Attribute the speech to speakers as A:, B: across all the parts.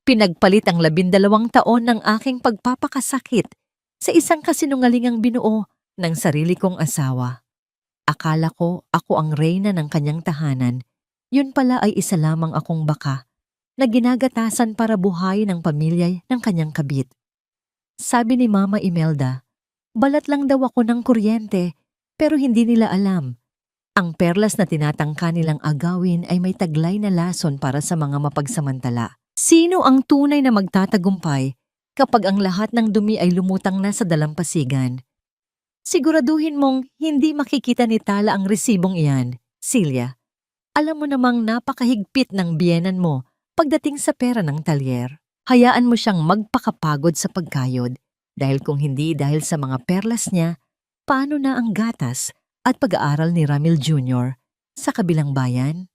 A: Pinagpalit ang 12 taon ng aking pagpapakasakit sa isang kasinungalingang binuo ng sarili kong asawa. Akala ko ako ang reyna ng kanyang tahanan, yun pala ay isa lamang akong baka na ginagatasan para buhayin ang pamilya ng kanyang kabit. Sabi ni Mama Imelda, balat lang daw ako ng kuryente pero hindi nila alam. Ang perlas na tinatangka nilang agawin ay may taglay na lason para sa mga mapagsamantala. Sino ang tunay na magtatagumpay kapag ang lahat ng dumi ay lumutang na sa dalampasigan? Siguraduhin mong hindi makikita ni Tala ang resibong iyan, Celia. Alam mo namang napakahigpit ng biyenan mo pagdating sa pera ng talyer. Hayaan mo siyang magpakapagod sa pagkayod dahil kung hindi dahil sa mga perlas niya, paano na ang gatas at pag-aaral ni Ramil Jr. sa kabilang bayan?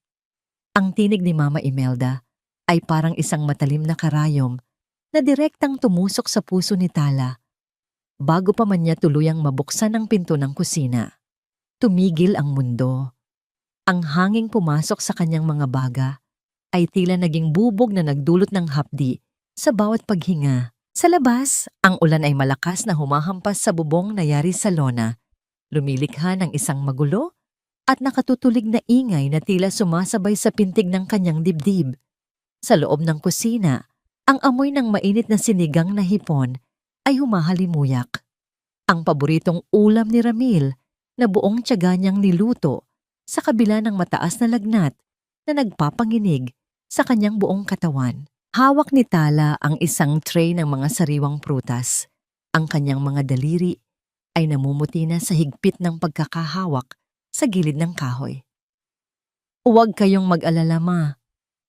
A: Ang tinig ni Mama Imelda ay parang isang matalim na karayom na direktang tumusok sa puso ni Tala. Bago pa man niya tuluyang mabuksan ang pinto ng kusina, tumigil ang mundo. Ang hanging pumasok sa kanyang mga baga ay tila naging bubog na nagdulot ng hapdi sa bawat paghinga. Sa labas, ang ulan ay malakas na humahampas sa bubong na yari sa lona, lumilikha ng isang magulo at nakatutulig na ingay na tila sumasabay sa pintig ng kanyang dibdib. Sa loob ng kusina, ang amoy ng mainit na sinigang na hipon ay humahalimuyak. Ang paboritong ulam ni Ramil na buong tiyaga niyang niluto sa kabila ng mataas na lagnat na nagpapanginig sa kanyang buong katawan. Hawak ni Tala ang isang tray ng mga sariwang prutas. Ang kanyang mga daliri ay namumuti na sa higpit ng pagkakahawak sa gilid ng kahoy. "Huwag kayong mag-alala, Ma,"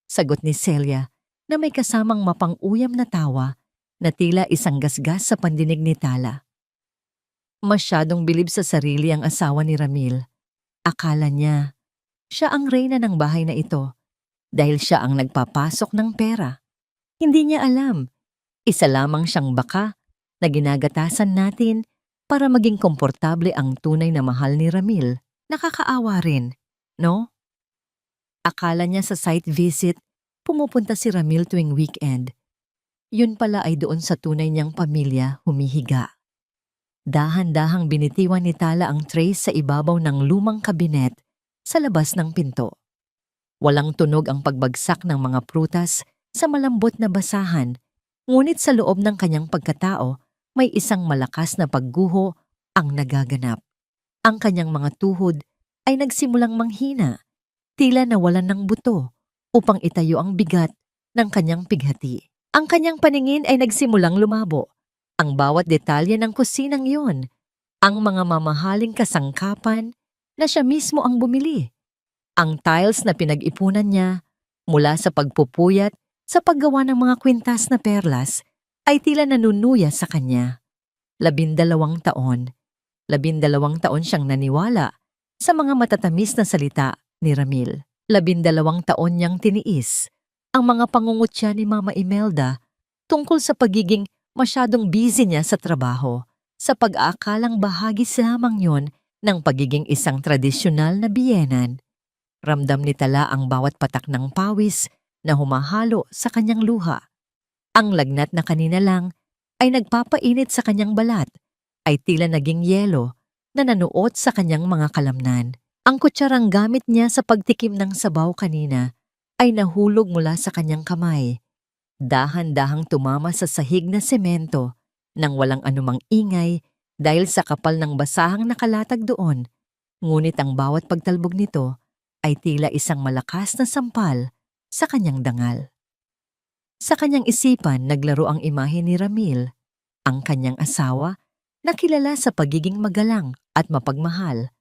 A: sagot ni Celia na may kasamang mapang-uyam na tawa na tila isang gasgas sa pandinig ni Tala. Masyadong bilib sa sarili ang asawa ni Ramil. Akala niya, siya ang reyna ng bahay na ito dahil siya ang nagpapasok ng pera. Hindi niya alam, isa lamang siyang baka na ginagatasan natin para maging komportable ang tunay na mahal ni Ramil. Nakakaawa rin, no? Akala niya sa site visit, pumupunta si Ramil tuwing weekend. Yun pala ay doon sa tunay niyang pamilya humihiga. Dahan-dahang binitiwan ni Tala ang tray sa ibabaw ng lumang kabinet sa labas ng pinto. Walang tunog ang pagbagsak ng mga prutas sa malambot na basahan, ngunit sa loob ng kanyang pagkatao may isang malakas na pagguho ang nagaganap. Ang kanyang mga tuhod ay nagsimulang manghina, tila nawalan ng buto upang itayo ang bigat ng kanyang pighati. Ang kanyang paningin ay nagsimulang lumabo. Ang bawat detalye ng kusinang yon, ang mga mamahaling kasangkapan na siya mismo ang bumili. Ang tiles na pinag-ipunan niya mula sa pagpupuyat sa paggawa ng mga kwintas na perlas ay tila nanunuya sa kanya. 12 taon. 12 taon siyang naniwala sa mga matatamis na salita ni Ramil. 12 taon niyang tiniis ang mga pangungutya ni Mama Imelda tungkol sa pagiging masyadong busy niya sa trabaho, sa pag-aakalang bahagi lamang yon ng pagiging isang tradisyonal na biyenan. Ramdam ni Tala ang bawat patak ng pawis na humahalo sa kanyang luha. Ang lagnat na kanina lang ay nagpapainit sa kanyang balat, ay tila naging yelo na nanuot sa kanyang mga kalamnan. Ang kutsarang gamit niya sa pagtikim ng sabaw kanina ay nahulog mula sa kanyang kamay. Dahan-dahang tumama sa sahig na semento nang walang anumang ingay dahil sa kapal ng basahang nakalatag doon. Ngunit ang bawat pagtalbog nito ay tila isang malakas na sampal sa kanyang dangal. Sa kanyang isipan naglaro ang imahe ni Ramil, ang kanyang asawa na kilala sa pagiging magalang at mapagmahal.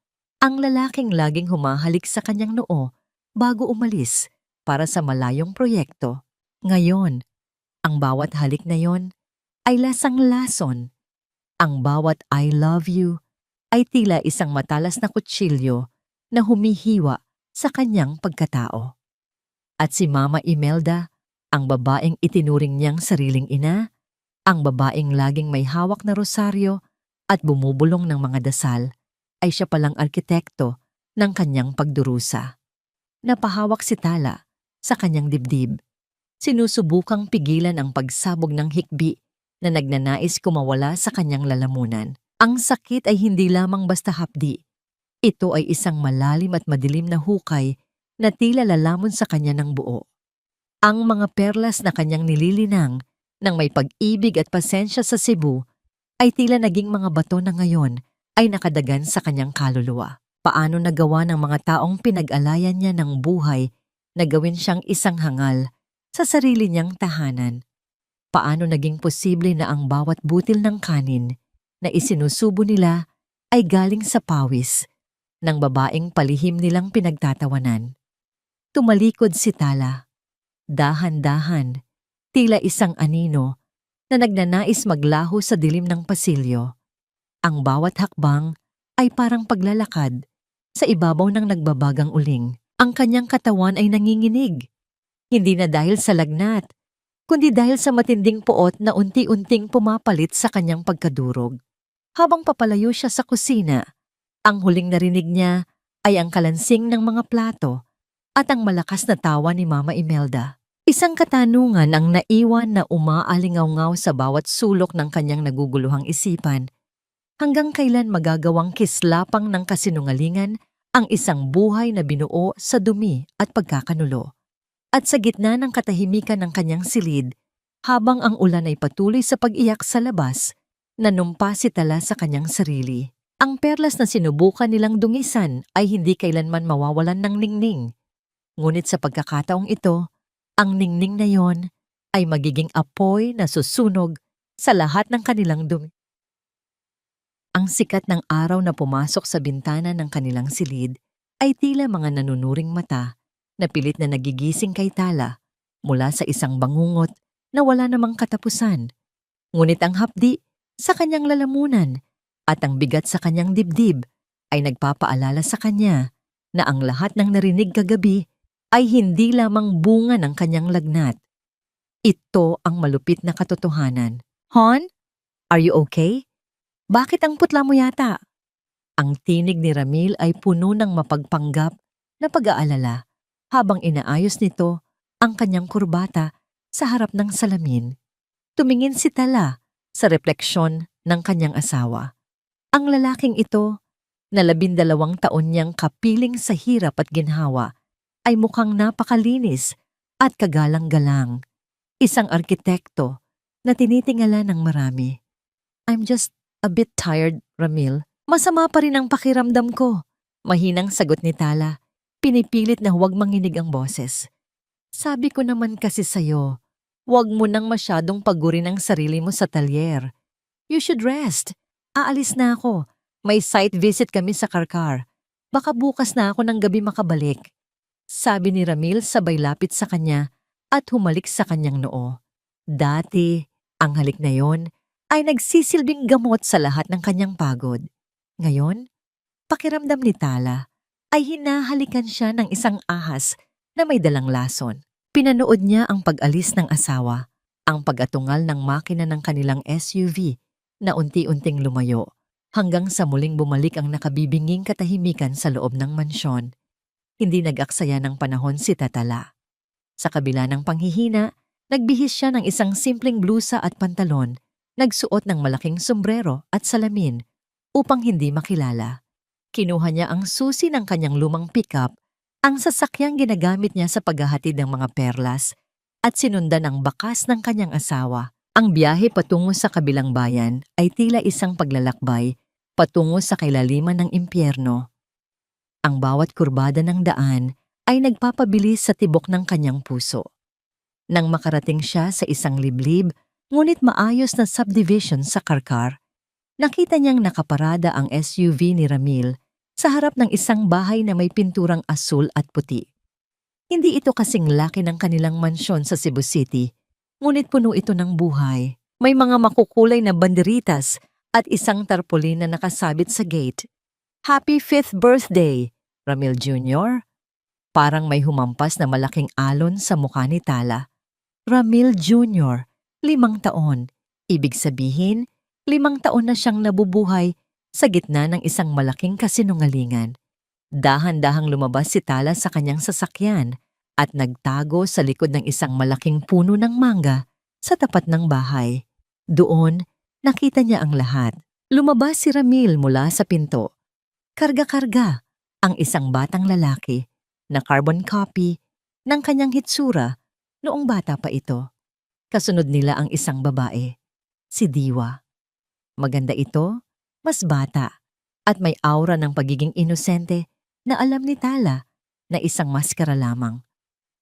A: Ang lalaking laging humahalik sa kanyang noo bago umalis para sa malayong proyekto. Ngayon, ang bawat halik na yon ay lasang-lason. Ang bawat I love you ay tila isang matalas na kutsilyo na humihiwa sa kanyang pagkatao. At si Mama Imelda, ang babaeng itinuring niyang sariling ina, ang babaeng laging may hawak na rosaryo at bumubulong ng mga dasal, ay siya palang arkitekto ng kanyang pagdurusa. Napahawak si Tala sa kanyang dibdib. Sinusubukang pigilan ang pagsabog ng hikbi na nagnanais kumawala sa kanyang lalamunan. Ang sakit ay hindi lamang basta hapdi. Ito ay isang malalim at madilim na hukay na tila lalamon sa kanya ng buo. Ang mga perlas na kanyang nililinang ng may pag-ibig at pasensya sa Cebu ay tila naging mga bato na ngayon ay nakadagan sa kanyang kaluluwa. Paano nagawa ng mga taong pinag-alayan niya ng buhay na gawin siyang isang hangal sa sarili niyang tahanan? Paano naging posible na ang bawat butil ng kanin na isinusubo nila ay galing sa pawis ng babaeng palihim nilang pinagtatawanan? Tumalikod si Tala. Dahan-dahan, tila isang anino na nagnanais maglaho sa dilim ng pasilyo. Ang bawat hakbang ay parang paglalakad sa ibabaw ng nagbabagang uling. Ang kanyang katawan ay nanginginig. Hindi na dahil sa lagnat, kundi dahil sa matinding puot na unti-unting pumapalit sa kanyang pagkadurog. Habang papalayo siya sa kusina, ang huling narinig niya ay ang kalansing ng mga plato at ang malakas na tawa ni Mama Imelda. Isang katanungan ang naiwan na umaalingaw-ngaw sa bawat sulok ng kanyang naguguluhang isipan. Hanggang kailan magagawang kislapang ng kasinungalingan ang isang buhay na binuo sa dumi at pagkakanulo? At sa gitna ng katahimikan ng kanyang silid, habang ang ulan ay patuloy sa pag-iyak sa labas, nanumpa si Tala sa kanyang sarili. Ang perlas na sinubukan nilang dungisan ay hindi kailanman mawawalan ng ningning. Ngunit sa pagkakataong ito, ang ningning na yon ay magiging apoy na susunog sa lahat ng kanilang dumi. Ang sikat ng araw na pumasok sa bintana ng kanilang silid ay tila mga nanunuring mata na pilit na nagigising kay Tala mula sa isang bangungot na wala namang katapusan. Ngunit ang hapdi sa kanyang lalamunan at ang bigat sa kanyang dibdib ay nagpapaalala sa kanya na ang lahat ng narinig kagabi ay hindi lamang bunga ng kanyang lagnat. Ito ang malupit na katotohanan. Hon, are you okay? Bakit ang putla mo yata? Ang tinig ni Ramil ay puno ng mapagpanggap na pag-aalala habang inaayos nito ang kanyang kurbata sa harap ng salamin. Tumingin si Tala sa refleksyon ng kanyang asawa. Ang lalaking ito, na 12 taon niyang kapiling sa hirap at ginhawa, ay mukhang napakalinis at kagalang-galang. Isang arkitekto na tinitingala ng marami. I'm just a bit tired, Ramil. Masama pa rin ang pakiramdam ko. Mahinang sagot ni Tala. Pinipilit na huwag manginig ang boses. Sabi ko naman kasi sa'yo, huwag mo nang masyadong pagurin ang sarili mo sa talyer. You should rest. Aalis na ako. May site visit kami sa Karkar. Baka bukas na ako ng gabi makabalik. Sabi ni Ramil sabay lapit sa kanya at humalik sa kanyang noo. Dati, ang halik na yon ay nagsisilbing gamot sa lahat ng kanyang pagod. Ngayon, pakiramdam ni Tala ay hinahalikan siya ng isang ahas na may dalang lason. Pinanood niya ang pag-alis ng asawa, ang pag-atungal ng makina ng kanilang SUV na unti-unting lumayo, hanggang sa muling bumalik ang nakabibinging katahimikan sa loob ng mansyon. Hindi nag-aksaya ng panahon si Tala. Sa kabila ng panghihina, nagbihis siya ng isang simpleng blusa at pantalon, nagsuot ng malaking sombrero at salamin upang hindi makilala. Kinuha niya ang susi ng kanyang lumang pickup, ang sasakyang ginagamit niya sa paghahatid ng mga perlas, at sinundan ang bakas ng kanyang asawa. Ang biyahe patungo sa kabilang bayan ay tila isang paglalakbay patungo sa kailaliman ng impyerno. Ang bawat kurbada ng daan ay nagpapabilis sa tibok ng kanyang puso. Nang makarating siya sa isang liblib, ngunit maayos na subdivision sa Karkar, nakita niyang nakaparada ang SUV ni Ramil sa harap ng isang bahay na may pinturang asul at puti. Hindi ito kasing laki ng kanilang mansyon sa Cebu City, ngunit puno ito ng buhay. May mga makukulay na banderitas at isang tarpaulin na nakasabit sa gate. Happy 5th birthday, Ramil Jr. Parang may humampas na malaking alon sa mukha ni Tala. Ramil Jr., 5 taon. Ibig sabihin, 5 taon na siyang nabubuhay sa gitna ng isang malaking kasinungalingan. Dahan-dahang lumabas si Tala sa kanyang sasakyan at nagtago sa likod ng isang malaking puno ng mangga sa tapat ng bahay. Doon, nakita niya ang lahat. Lumabas si Ramil mula sa pinto. Karga-karga ang isang batang lalaki na carbon copy ng kanyang hitsura noong bata pa ito. Kasunod nila ang isang babae, si Diwa. Maganda ito, mas bata, at may aura ng pagiging inosente na alam ni Tala na isang maskara lamang.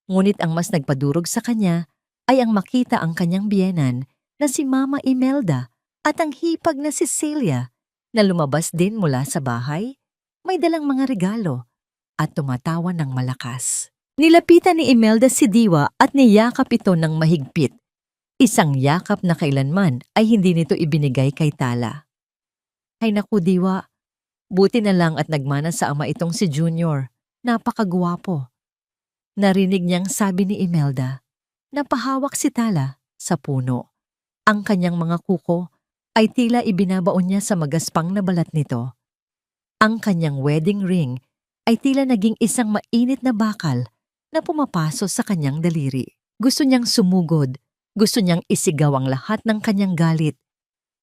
A: Ngunit ang mas nagpadurog sa kanya ay ang makita ang kanyang biyenan na si Mama Imelda at ang hipag na si Celia na lumabas din mula sa bahay, may dalang mga regalo at tumatawa ng malakas. Nilapitan ni Imelda si Diwa at niyakap ito ng mahigpit. Isang yakap na kailanman ay hindi nito ibinigay kay Tala. Ay naku Diwa, buti na lang at nagmana sa ama itong si Junior. Napakagwapo. Narinig niyang sabi ni Imelda. Napahawak si Tala sa puno. Ang kanyang mga kuko ay tila ibinabaon niya sa magaspang na balat nito. Ang kanyang wedding ring ay tila naging isang mainit na bakal na pumapaso sa kanyang daliri. Gusto niyang sumugod. Gusto niyang isigaw ang lahat ng kanyang galit.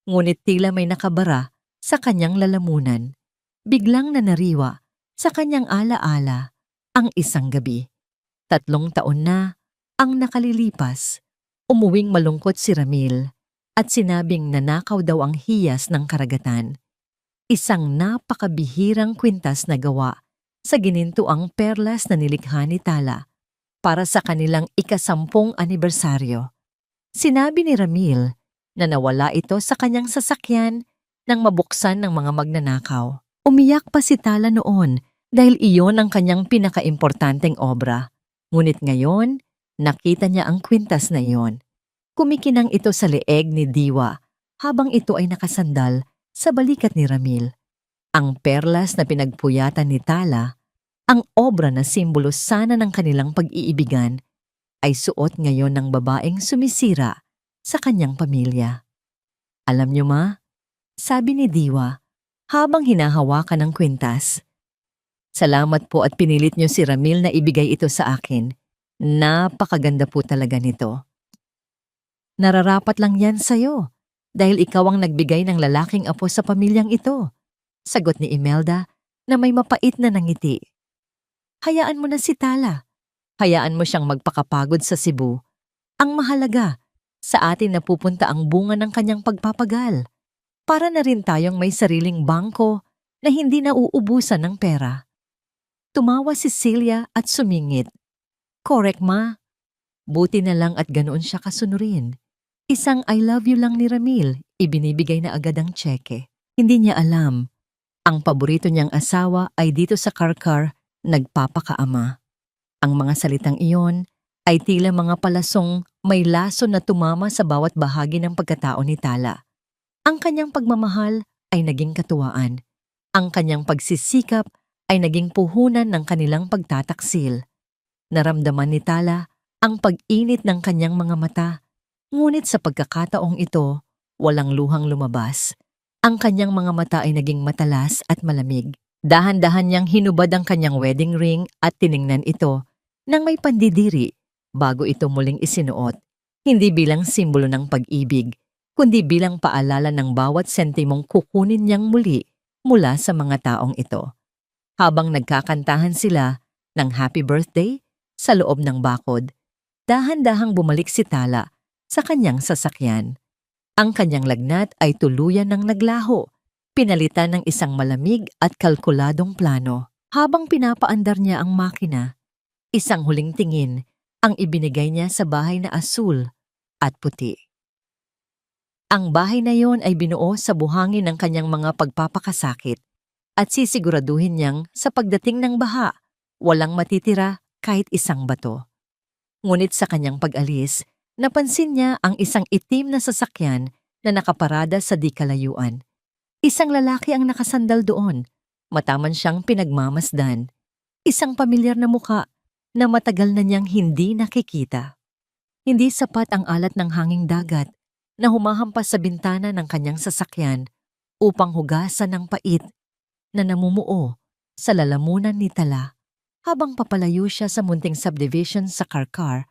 A: Ngunit tila may nakabara sa kanyang lalamunan. Biglang nanariwa sa kanyang alaala ang isang gabi. 3 taon na ang nakalilipas. Umuwing malungkot si Ramil at sinabing nanakaw daw ang hiyas ng karagatan. Isang napakabihirang kwintas na gawa sa ginintuang perlas na nilikha ni Tala para sa kanilang ika-10 anibersaryo. Sinabi ni Ramil na nawala ito sa kanyang sasakyan nang mabuksan ng mga magnanakaw. Umiyak pa si Tala noon dahil iyon ang kanyang pinakaimportanteng obra. Ngunit ngayon, nakita niya ang kwintas na iyon. Kumikinang ito sa leeg ni Diwa habang ito ay nakasandal sa balikat ni Ramil. Ang perlas na pinagpuyatan ni Tala, ang obra na simbolo sana ng kanilang pag-iibigan, ay suot ngayon ng babaeng sumisira sa kanyang pamilya. Alam niyo ma, sabi ni Diwa habang hinahawakan ng kwintas. Salamat po at pinilit niyo si Ramil na ibigay ito sa akin. Napakaganda po talaga nito. Nararapat lang yan sa'yo dahil ikaw ang nagbigay ng lalaking apo sa pamilyang ito. Sagot ni Imelda na may mapait na nangiti. Hayaan mo na si Tala. Hayaan mo siyang magpakapagod sa Cebu. Ang mahalaga, sa atin napupunta ang bunga ng kanyang pagpapagal. Para na rin tayong may sariling bangko na hindi nauubusan ng pera. Tumawa si Celia at sumingit. Correct ma. Buti na lang at ganoon siya kasunurin. Isang I love you lang ni Ramil, ibinibigay na agad ang tseke. Hindi niya alam. Ang paborito niyang asawa ay dito sa Karkar, nagpapakaama. Ang mga salitang iyon ay tila mga palasong may laso na tumama sa bawat bahagi ng pagkatao ni Tala. Ang kanyang pagmamahal ay naging katuwaan. Ang kanyang pagsisikap ay naging puhunan ng kanilang pagtataksil. Naramdaman ni Tala ang pag-init ng kanyang mga mata, ngunit sa pagkakataong ito, walang luhang lumabas. Ang kanyang mga mata ay naging matalas at malamig. Dahan-dahan niyang hinubad ang kanyang wedding ring at tiningnan ito nang may pandidiri bago ito muling isinuot, hindi bilang simbolo ng pag-ibig, kundi bilang paalala ng bawat sentimong kukunin niyang muli mula sa mga taong ito. Habang nagkakantahan sila ng happy birthday sa loob ng bakod, dahan-dahang bumalik si Tala sa kanyang sasakyan. Ang kanyang lagnat ay tuluyan ng naglaho, pinalitan ng isang malamig at kalkuladong plano. Habang pinapaandar niya ang makina, isang huling tingin ang ibinigay niya sa bahay na asul at puti. Ang bahay na yon ay binuo sa buhangin ng kanyang mga pagpapakasakit at sisiguraduhin niyang sa pagdating ng baha, walang matitira kahit isang bato. Ngunit sa kanyang pag-alis, napansin niya ang isang itim na sasakyan na nakaparada sa di kalayuan. Isang lalaki ang nakasandal doon, mataman siyang pinagmamasdan. Isang pamilyar na muka na matagal na niyang hindi nakikita. Hindi sapat ang alat ng hanging dagat na humahampas sa bintana ng kanyang sasakyan upang hugasan ng pait na namumuo sa lalamunan ni Tala. Habang papalayo siya sa munting subdivision sa Karkar,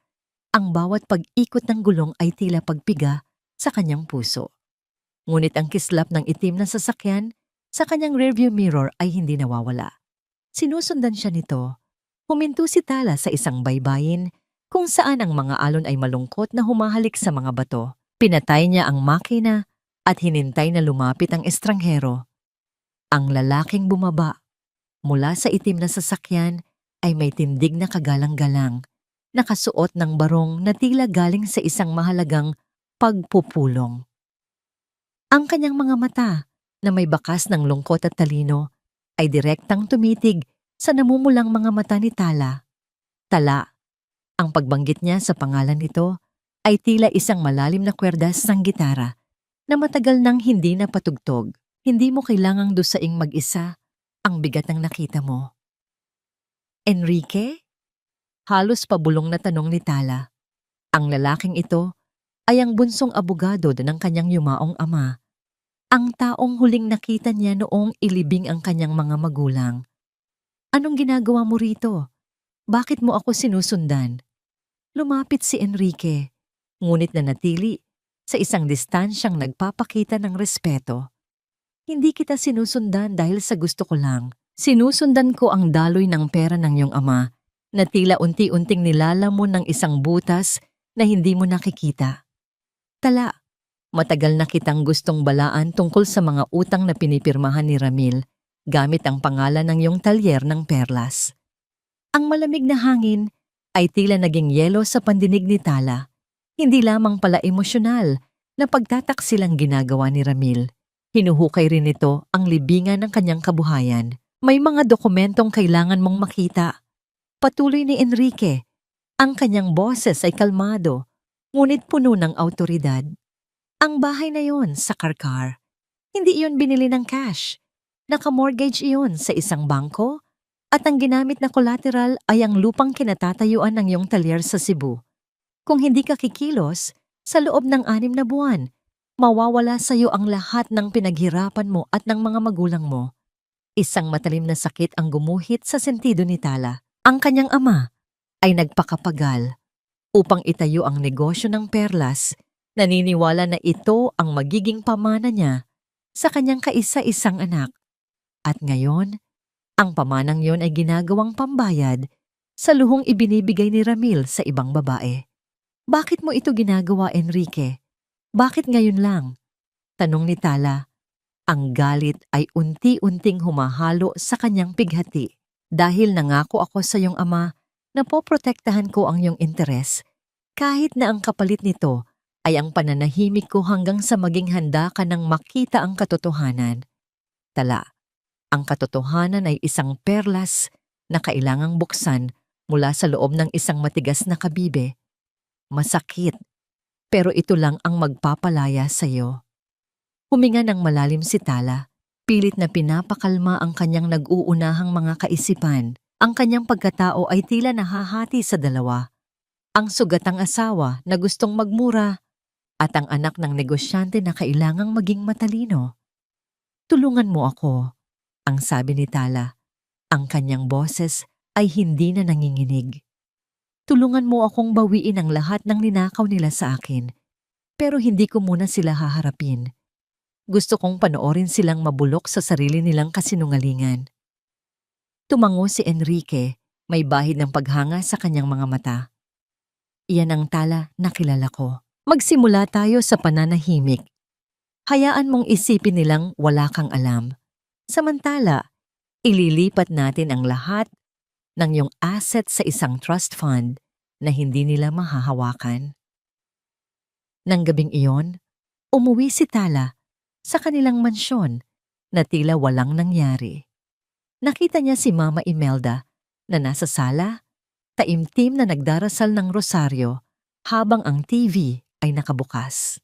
A: ang bawat pag-ikot ng gulong ay tila pagpiga sa kanyang puso. Ngunit ang kislap ng itim na sasakyan sa kanyang rearview mirror ay hindi nawawala. Sinusundan siya nito. Huminto si Tala sa isang baybayin kung saan ang mga alon ay malungkot na humahalik sa mga bato. Pinatay niya ang makina at hinintay na lumapit ang estranghero. Ang lalaking bumaba mula sa itim na sasakyan ay may tindig na kagalang-galang, nakasuot ng barong na tila galing sa isang mahalagang pagpupulong. Ang kanyang mga mata na may bakas ng lungkot at talino ay direktang tumitig sa namumulang mga mata ni Tala. Tala, ang pagbanggit niya sa pangalan nito ay tila isang malalim na kwerdas ng gitara na matagal nang hindi napatugtog. Hindi mo kailangang dusaing mag-isa ang bigat ng nakita mo. Enrique? Halos pabulong na tanong ni Tala. Ang lalaking ito ay ang bunsong abogado ng kanyang yumaong ama. Ang taong huling nakita niya noong ilibing ang kanyang mga magulang. Anong ginagawa mo rito? Bakit mo ako sinusundan? Lumapit si Enrique, ngunit nanatili sa isang distansyang nagpapakita ng respeto. Hindi kita sinusundan dahil sa gusto ko lang. Sinusundan ko ang daloy ng pera ng iyong ama na tila unti-unting nilalamon ng isang butas na hindi mo nakikita. Tala, matagal na kitang gustong balaan tungkol sa mga utang na pinipirmahan ni Ramil gamit ang pangalan ng iyong talyer ng perlas. Ang malamig na hangin ay tila naging yelo sa pandinig ni Tala. Hindi lamang pala emosyonal na pagtataksilang ginagawa ni Ramil. Hinuhukay rin ito ang libingan ng kanyang kabuhayan. May mga dokumentong kailangan mong makita. Patuloy ni Enrique. Ang kanyang boses ay kalmado, ngunit puno ng awtoridad. Ang bahay na yon sa Karkar, hindi iyon binili ng cash. Naka-mortgage iyon sa isang bangko at ang ginamit na collateral ay ang lupang kinatatayuan ng iyong talyer sa Cebu. Kung hindi ka kikilos, sa loob ng 6 na buwan, mawawala sa iyo ang lahat ng pinaghirapan mo at ng mga magulang mo. Isang matalim na sakit ang gumuhit sa sentido ni Tala. Ang kanyang ama ay nagpakapagal upang itayo ang negosyo ng perlas. Naniniwala na ito ang magiging pamana niya sa kanyang kaisa-isang anak. At ngayon, ang pamanang yon ay ginagawang pambayad sa luhong ibinibigay ni Ramil sa ibang babae. Bakit mo ito ginagawa, Enrique? Bakit ngayon lang? Tanong ni Tala. Ang galit ay unti-unting humahalo sa kanyang pighati. Dahil nangako ako sa iyong ama na poprotektahan ko ang iyong interes, kahit na ang kapalit nito ay ang pananahimik ko hanggang sa maging handa ka nang makita ang katotohanan. Tala, ang katotohanan ay isang perlas na kailangang buksan mula sa loob ng isang matigas na kabibe. Masakit, pero ito lang ang magpapalaya sa iyo. Huminga ng malalim si Tala, pilit na pinapakalma ang kanyang nag-uunahang mga kaisipan. Ang kanyang pagkatao ay tila nahahati sa dalawa. Ang sugatang asawa na gustong magmura at ang anak ng negosyante na kailangang maging matalino. Tulungan mo ako, ang sabi ni Tala. Ang kanyang boses ay hindi na nanginginig. Tulungan mo akong bawiin ang lahat ng ninakaw nila sa akin, pero hindi ko muna sila haharapin. Gusto kong panoorin silang mabulok sa sarili nilang kasinungalingan. Tumango si Enrique, may bahid ng paghanga sa kanyang mga mata. Iyan ang Tala na kilala ko. Magsimula tayo sa pananahimik. Hayaan mong isipin nilang wala kang alam. Samantala, ililipat natin ang lahat ng iyong asset sa isang trust fund na hindi nila mahahawakan. Nang gabing iyon, umuwi si Tala sa kanilang mansyon na tila walang nangyari. Nakita niya si Mama Imelda na nasa sala, taimtim na nagdarasal ng rosaryo habang ang TV ay nakabukas.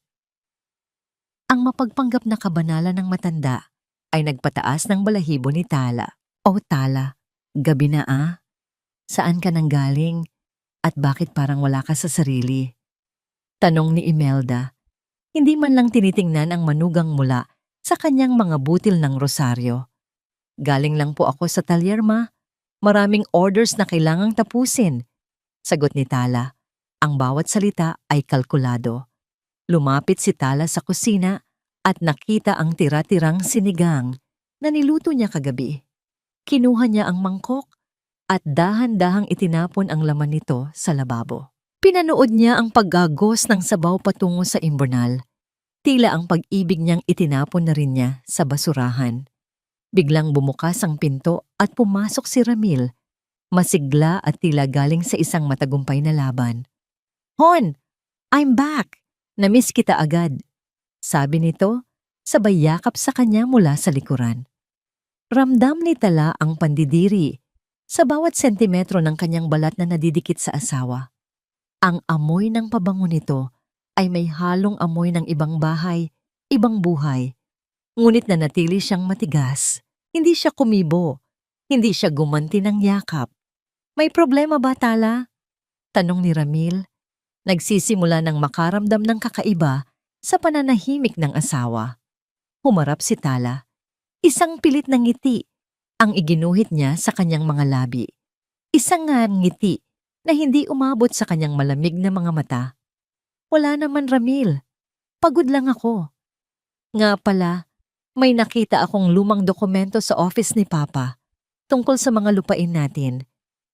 A: Ang mapagpanggap na kabanalan ng matanda ay nagpataas ng balahibo ni Tala. O Tala, gabi na ah? Saan ka nanggaling? At bakit parang wala ka sa sarili? Tanong ni Imelda. Hindi man lang tinitingnan ang manugang mula sa kanyang mga butil ng rosaryo. Galing lang po ako sa talyer, ma. Maraming orders na kailangang tapusin. Sagot ni Tala. Ang bawat salita ay kalkulado. Lumapit si Tala sa kusina at nakita ang tira-tirang sinigang na niluto niya kagabi. Kinuha niya ang mangkok at dahan-dahang itinapon ang laman nito sa lababo. Pinanood niya ang paggagos ng sabaw patungo sa imburnal. Tila ang pag-ibig niyang itinapon na rin niya sa basurahan. Biglang bumukas ang pinto at pumasok si Ramil. Masigla at tila galing sa isang matagumpay na laban. "Hon, I'm back! Namiss kita agad," sabi nito, sabay yakap sa kanya mula sa likuran. Ramdam ni Tala ang pandidiri sa bawat sentimetro ng kanyang balat na nadidikit sa asawa. Ang amoy ng pabango nito ay may halong amoy ng ibang bahay, ibang buhay. Ngunit nanatili siyang matigas. Hindi siya kumibo. Hindi siya gumanti ng yakap. "May problema ba, Tala?" tanong ni Ramil. Nagsisimula ng makaramdam ng kakaiba sa pananahimik ng asawa. Humarap si Tala. Isang pilit na ngiti ang iginuhit niya sa kanyang mga labi. Isang ngiti na hindi umabot sa kanyang malamig na mga mata. "Wala naman, Ramil. Pagod lang ako." "Nga pala, may nakita akong lumang dokumento sa office ni Papa tungkol sa mga lupain natin.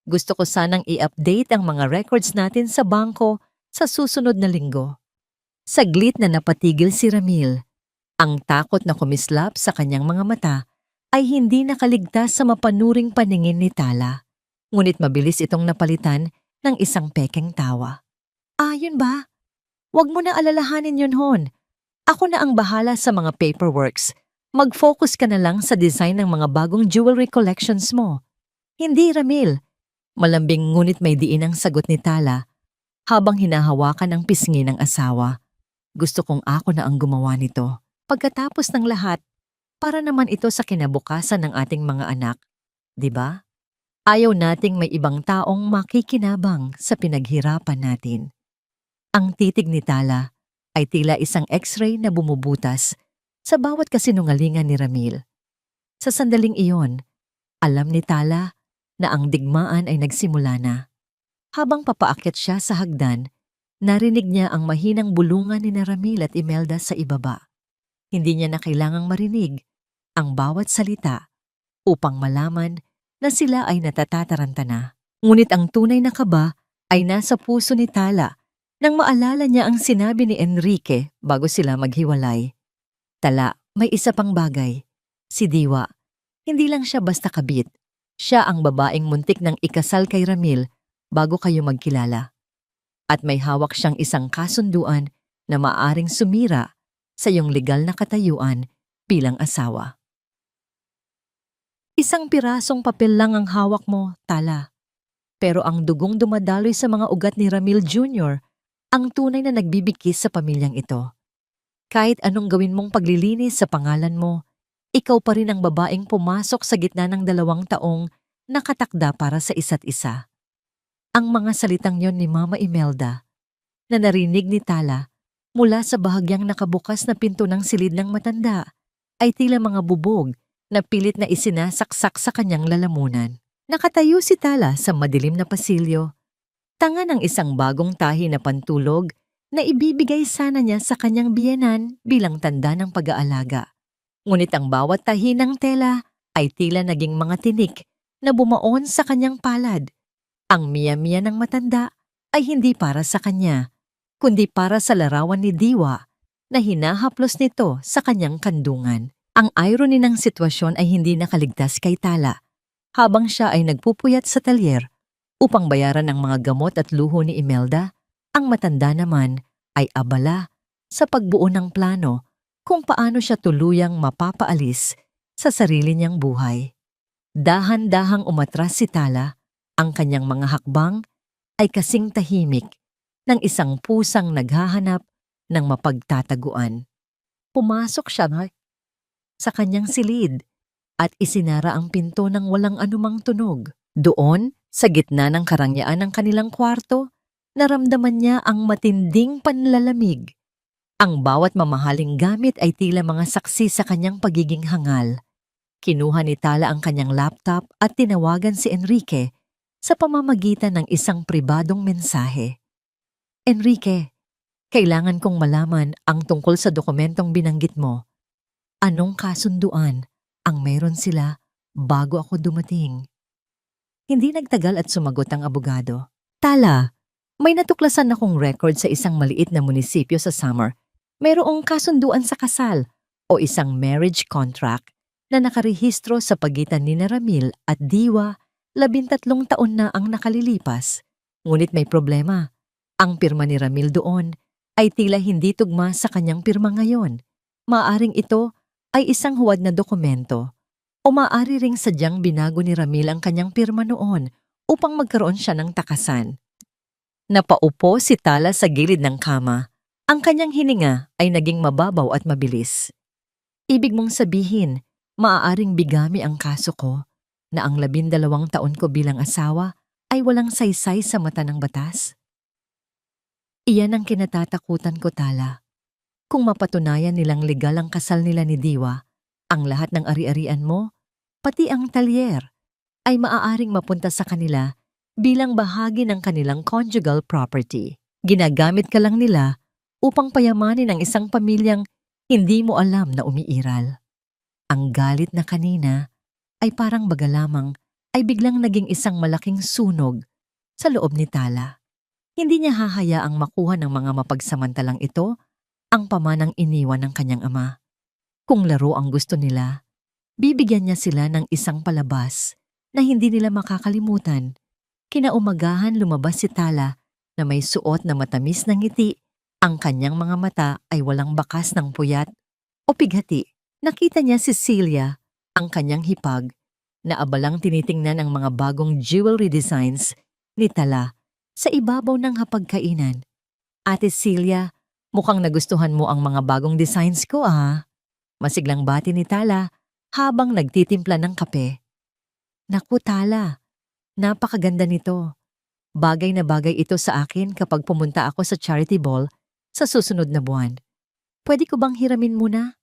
A: Gusto ko sanang i-update ang mga records natin sa bangko sa susunod na linggo." Saglit na napatigil si Ramil. Ang takot na kumislap sa kanyang mga mata ay hindi nakaligtas sa mapanuring paningin ni Tala. Ngunit mabilis itong napalitan ng isang pekeng tawa. "Yun ba? Huwag mo na alalahanin yun, Hon. Ako na ang bahala sa mga paperworks. Mag-focus ka na lang sa design ng mga bagong jewelry collections mo." "Hindi, Ramil." Malambing ngunit may diin ang sagot ni Tala habang hinahawakan ang pisngi ng asawa. "Gusto kong ako na ang gumawa nito. Pagkatapos ng lahat, para naman ito sa kinabukasan ng ating mga anak. 'Di ba? Ayaw nating may ibang taong makikinabang sa pinaghirapan natin." Ang titig ni Tala ay tila isang x-ray na bumubutas sa bawat kasinungalingan ni Ramil. Sa sandaling iyon, alam ni Tala na ang digmaan ay nagsimula na. Habang papaakyat siya sa hagdan, narinig niya ang mahinang bulungan ni Ramil at Imelda sa ibaba. Hindi niya na kailangang marinig ang bawat salita upang malaman na sila ay natataranta na. Ngunit ang tunay na kaba ay nasa puso ni Tala nang maalala niya ang sinabi ni Enrique bago sila maghiwalay. "Tala, may isa pang bagay. Si Diwa, hindi lang siya basta kabit. Siya ang babaeng muntik ng ikasal kay Ramil bago kayo magkilala. At may hawak siyang isang kasunduan na maaring sumira sa iyong legal na katayuan bilang asawa." Isang pirasong papel lang ang hawak mo, Tala. Pero ang dugong dumadaloy sa mga ugat ni Ramil Jr. ang tunay na nagbibigkis sa pamilyang ito. Kahit anong gawin mong paglilinis sa pangalan mo, ikaw pa rin ang babaeng pumasok sa gitna ng 2 taong nakatakda para sa isa't isa. Ang mga salitang yon ni Mama Imelda na narinig ni Tala mula sa bahagyang nakabukas na pinto ng silid ng matanda ay tila mga bubog na pilit na isinasaksak sa kanyang lalamunan. Nakatayo si Tala sa madilim na pasilyo, tanga ng isang bagong tahi na pantulog na ibibigay sana niya sa kanyang biyenan bilang tanda ng pag-aalaga. Ngunit ang bawat tahi ng tela ay tila naging mga tinik na bumaon sa kanyang palad. Ang miya-miya ng matanda ay hindi para sa kanya, kundi para sa larawan ni Diwa na hinahaplos nito sa kanyang kandungan. Ang irony ng sitwasyon ay hindi nakaligtas kay Tala habang siya ay nagpupuyat sa talyer upang bayaran ang mga gamot at luho ni Imelda. Ang matanda naman ay abala sa pagbuo ng plano kung paano siya tuluyang mapapaalis sa sarili niyang buhay. Dahan-dahang umatras si Tala, ang kanyang mga hakbang ay kasing tahimik ng isang pusang naghahanap ng mapagtataguan. Pumasok siya sa kanyang silid at isinara ang pinto ng walang anumang tunog. Doon, sa gitna ng karangyaan ng kanilang kwarto, naramdaman niya ang matinding panlalamig. Ang bawat mamahaling gamit ay tila mga saksi sa kanyang pagiging hangal. Kinuha ni Tala ang kanyang laptop at tinawagan si Enrique sa pamamagitan ng isang pribadong mensahe. Enrique, kailangan kong malaman ang tungkol sa dokumentong binanggit mo. Anong kasunduan ang meron sila bago ako dumating? Hindi nagtagal at sumagot ang abogado. Tala, may natuklasan akong record sa isang maliit na munisipyo sa Samar. Mayroong kasunduan sa kasal o isang marriage contract na nakarehistro sa pagitan ni Ramil at Diwa. 13 taon na ang nakalilipas. Ngunit may problema. Ang pirma ni Ramil doon ay tila hindi tugma sa kanyang pirma ngayon. Maaring ito ay isang huwad na dokumento o maaari ring sadyang binago ni Ramil ang kanyang pirma noon upang magkaroon siya ng takasan. Napaupo si Tala sa gilid ng kama. Ang kanyang hininga ay naging mababaw at mabilis. Ibig mong sabihin, maaaring bigami ang kaso ko na ang 12 taon ko bilang asawa ay walang saysay sa mata ng batas? Iyan ang kinatatakutan ko, Tala. Kung mapatunayan nilang legal ang kasal nila ni Diwa, ang lahat ng ari-arian mo, pati ang talyer, ay maaaring mapunta sa kanila bilang bahagi ng kanilang conjugal property. Ginagamit ka lang nila upang payamanin ang isang pamilyang hindi mo alam na umiiral. Ang galit na kanina ay parang baga lamang ay biglang naging isang malaking sunog sa loob ni Tala. Hindi niya hahayaang makuha ng mga mapagsamantalang ito ang pamanang iniwan ng kanyang ama. Kung laro ang gusto nila, bibigyan niya sila ng isang palabas na hindi nila makakalimutan. Kinaumagahan lumabas si Tala na may suot na matamis na ngiti. Ang kanyang mga mata ay walang bakas ng puyat o pighati. Nakita niya si Celia, ang kanyang hipag, na abalang tinitingnan ang mga bagong jewelry designs ni Tala sa ibabaw ng hapagkainan. Ate Celia, mukhang nagustuhan mo ang mga bagong designs ko Masiglang bati ni Tala habang nagtitimpla ng kape. Naku Tala, napakaganda nito. Bagay na bagay ito sa akin kapag pumunta ako sa charity ball sa susunod na buwan. Pwede ko bang hiramin muna?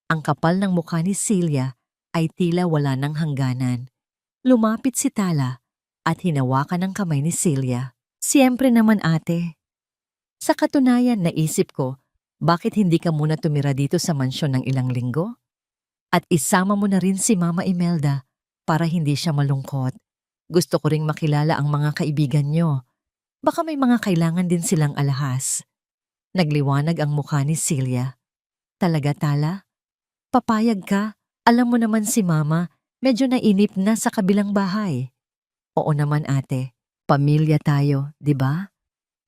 A: Ang kapal ng mukha ni Celia ay tila wala ng hangganan. Lumapit si Tala at hinawakan ang kamay ni Celia. Siyempre naman ate. Sa katunayan naisip ko, bakit hindi ka muna tumira dito sa mansyon ng ilang linggo? At isama mo na rin si Mama Imelda para hindi siya malungkot. Gusto ko ring makilala ang mga kaibigan niyo. Baka may mga kailangan din silang alahas. Nagliwanag ang mukha ni Celia. Talaga Tala? Papayag ka? Alam mo naman si Mama, medyo nainip na sa kabilang bahay. Oo naman ate, pamilya tayo, di ba?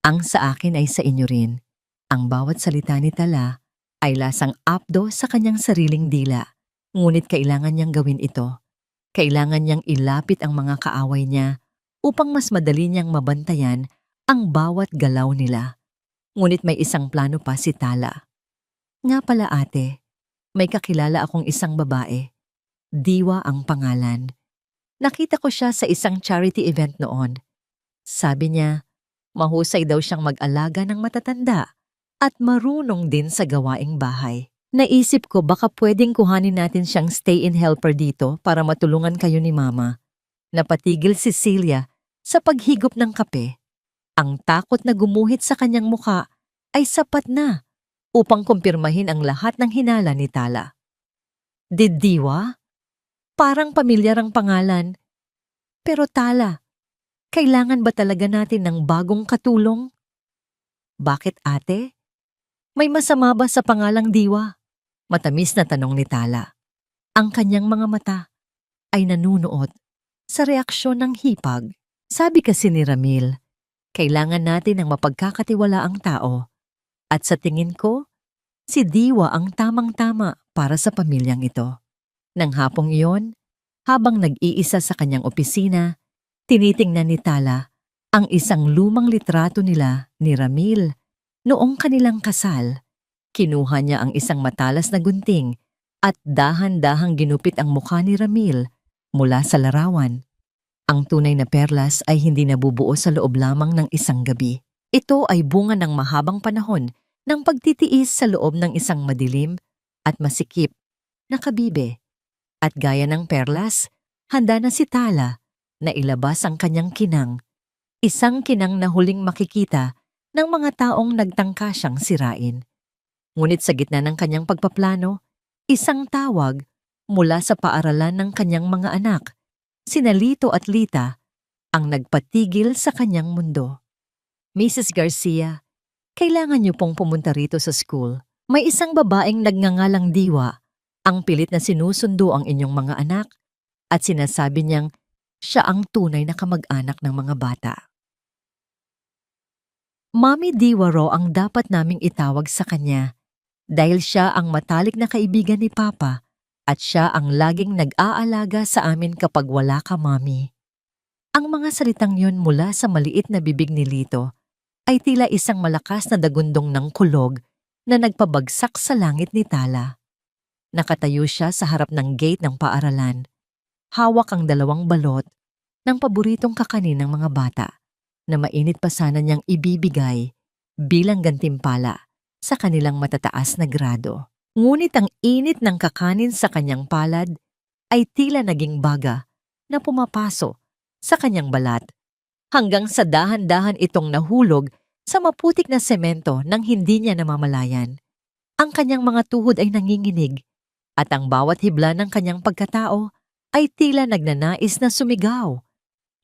A: Ang sa akin ay sa inyo rin. Ang bawat salita ni Tala ay lasang apdo sa kanyang sariling dila. Ngunit kailangan niyang gawin ito. Kailangan niyang ilapit ang mga kaaway niya upang mas madali niyang mabantayan ang bawat galaw nila. Ngunit may isang plano pa si Tala. Nga pala ate, may kakilala akong isang babae. Diwa ang pangalan. Nakita ko siya sa isang charity event noon. Sabi niya, mahusay daw siyang mag-alaga ng matatanda at marunong din sa gawaing bahay. Naisip ko baka pwedeng kuhanin natin siyang stay-in helper dito para matulungan kayo ni Mama. Napatigil si Celia sa paghigop ng kape. Ang takot na gumuhit sa kanyang muka ay sapat na upang kumpirmahin ang lahat ng hinala ni Tala. Diwa? Parang pamilyar ang pangalan. Pero Tala, kailangan ba talaga natin ng bagong katulong? Bakit ate? May masama ba sa pangalang Diwa? Matamis na tanong ni Tala. Ang kanyang mga mata ay nanunuot sa reaksyon ng hipag. Sabi kasi ni Ramil, kailangan natin ng mapagkakatiwalaang tao. At sa tingin ko, si Diwa ang tamang-tama para sa pamilyang ito. Nang hapong iyon, habang nag-iisa sa kanyang opisina, tinitingnan ni Tala ang isang lumang litrato nila ni Ramil. Noong kanilang kasal, kinuha niya ang isang matalas na gunting at dahan-dahang ginupit ang mukha ni Ramil mula sa larawan. Ang tunay na perlas ay hindi nabubuo sa loob lamang ng isang gabi. Ito ay bunga ng mahabang panahon ng pagtitiis sa loob ng isang madilim at masikip na kabibe. At gaya ng perlas, handa na si Tala na ilabas ang kanyang kinang, isang kinang na huling makikita ng mga taong nagtangka siyang sirain. Ngunit sa gitna ng kanyang pagpaplano, isang tawag mula sa paaralan ng kanyang mga anak, sina Lito at Lita, ang nagpatigil sa kanyang mundo. Mrs. Garcia, kailangan niyo pong pumunta rito sa school. May isang babaeng nagngangalang Diwa, ang pilit na sinusundo ang inyong mga anak at sinasabi niyang siya ang tunay na kamag-anak ng mga bata. Mami Diwa raw ang dapat naming itawag sa kanya dahil siya ang matalik na kaibigan ni Papa at siya ang laging nag-aalaga sa amin kapag wala ka, Mami. Ang mga salitang yon mula sa maliit na bibig ni Lito ay tila isang malakas na dagundong ng kulog na nagpabagsak sa langit ni Tala. Nakatayo siya sa harap ng gate ng paaralan. Hawak ang 2 balot ng paboritong kakanin ng mga bata na mainit pa sana niyang ibibigay bilang gantimpala sa kanilang matataas na grado. Ngunit ang init ng kakanin sa kanyang palad ay tila naging baga na pumapaso sa kanyang balat hanggang sa dahan-dahan itong nahulog sa maputik na semento nang hindi niya namamalayan. Ang kanyang mga tuhod ay nanginginig at ang bawat hibla ng kanyang pagkatao ay tila nagnanais na sumigaw.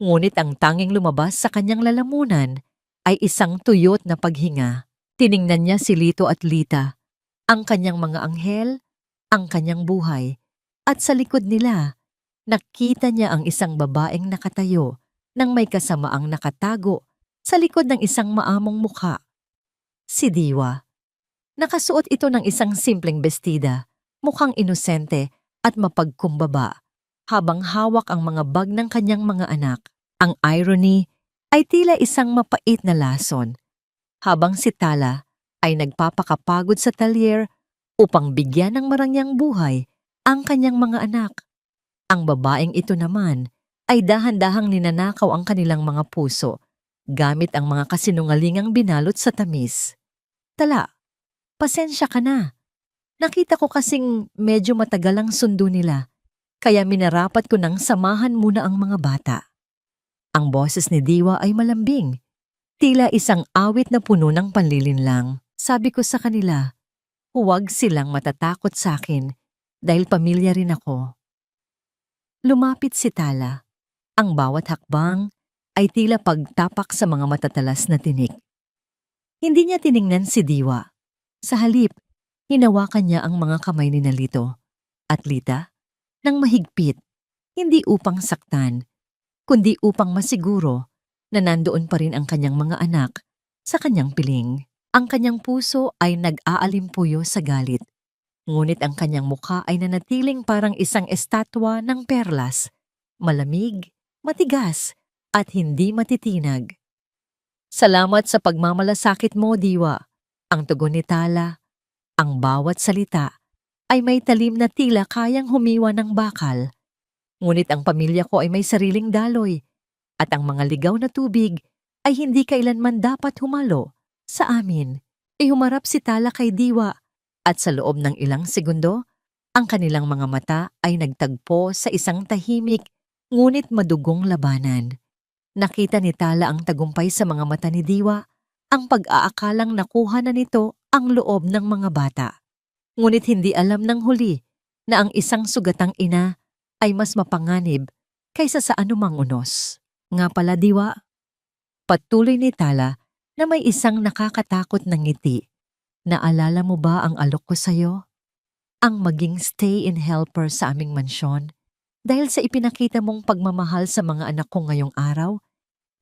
A: Ngunit ang tanging lumabas sa kanyang lalamunan ay isang tuyot na paghinga. Tiningnan niya si Lito at Lita, ang kanyang mga anghel, ang kanyang buhay, at sa likod nila, nakita niya ang isang babaeng nakatayo nang may kasamaang nakatago sa likod ng isang maamong mukha. Si Diwa. Nakasuot ito ng isang simpleng bestida, mukhang inosente at mapagkumbaba, habang hawak ang mga bag ng kanyang mga anak. Ang irony ay tila isang mapait na lason, habang si Tala ay nagpapakapagod sa talyer upang bigyan ng marangyang buhay ang kanyang mga anak. Ang babaeng ito naman ay dahan-dahang ninanakaw ang kanilang mga puso gamit ang mga kasinungalingang binalot sa tamis. Tala, pasensya ka na. Nakita ko kasing medyo matagal ang sundo nila, kaya minarapat ko nang samahan muna ang mga bata. Ang boses ni Diwa ay malambing, tila isang awit na puno ng panlilinlang. Sabi ko sa kanila, huwag silang matatakot sa akin dahil pamilya rin ako. Lumapit si Tala. Ang bawat hakbang ay tila pagtapak sa mga matatalas na tinik. Hindi niya tiningnan si Diwa. Sa halip, hinawakan niya ang mga kamay ni Lito at Lita nang mahigpit, hindi upang saktan, kundi upang masiguro na nandoon pa rin ang kanyang mga anak sa kanyang piling. Ang kanyang puso ay nag-aalimpuyo sa galit, ngunit ang kanyang mukha ay nanatiling parang isang estatwa ng perlas, malamig, matigas, at hindi matitinag. Salamat sa pagmamalasakit mo, Diwa. Ang tugon ni Tala, ang bawat salita, ay may talim na tila kayang humiwa ng bakal. Ngunit ang pamilya ko ay may sariling daloy, at ang mga ligaw na tubig ay hindi kailanman dapat humalo sa amin. Humarap si Tala kay Diwa, at sa loob ng ilang segundo, ang kanilang mga mata ay nagtagpo sa isang tahimik ngunit madugong labanan. Nakita ni Tala ang tagumpay sa mga mata ni Diwa, ang pag-aakalang nakuha na nito ang loob ng mga bata. Ngunit hindi alam ng huli na ang isang sugatang ina ay mas mapanganib kaysa sa anumang unos. Nga pala, Diwa, patuloy ni Tala na may isang nakakatakot na ngiti. Naalala mo ba ang alok ko sa'yo? Ang maging stay-in helper sa aming mansyon? Dahil sa ipinakita mong pagmamahal sa mga anak ko ngayong araw,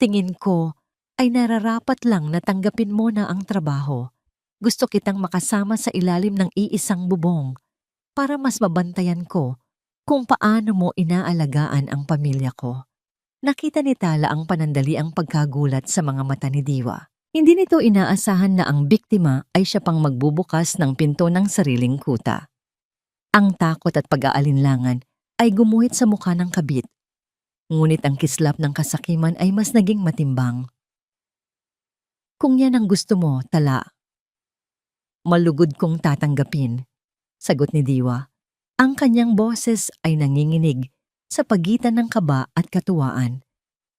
A: tingin ko ay nararapat lang na tanggapin mo na ang trabaho. Gusto kitang makasama sa ilalim ng iisang bubong para mas mabantayan ko kung paano mo inaalagaan ang pamilya ko. Nakita ni Tala ang panandaliang pagkagulat sa mga mata ni Diwa. Hindi nito inaasahan na ang biktima ay siya pang magbubukas ng pinto ng sariling kuta. Ang takot at pag-aalinlangan ay gumuhit sa mukha ng kabit. Ngunit ang kislap ng kasakiman ay mas naging matimbang. Kung yan ang gusto mo, Tala, malugod kong tatanggapin, sagot ni Diwa. Ang kanyang boses ay nanginginig sa pagitan ng kaba at katuwaan.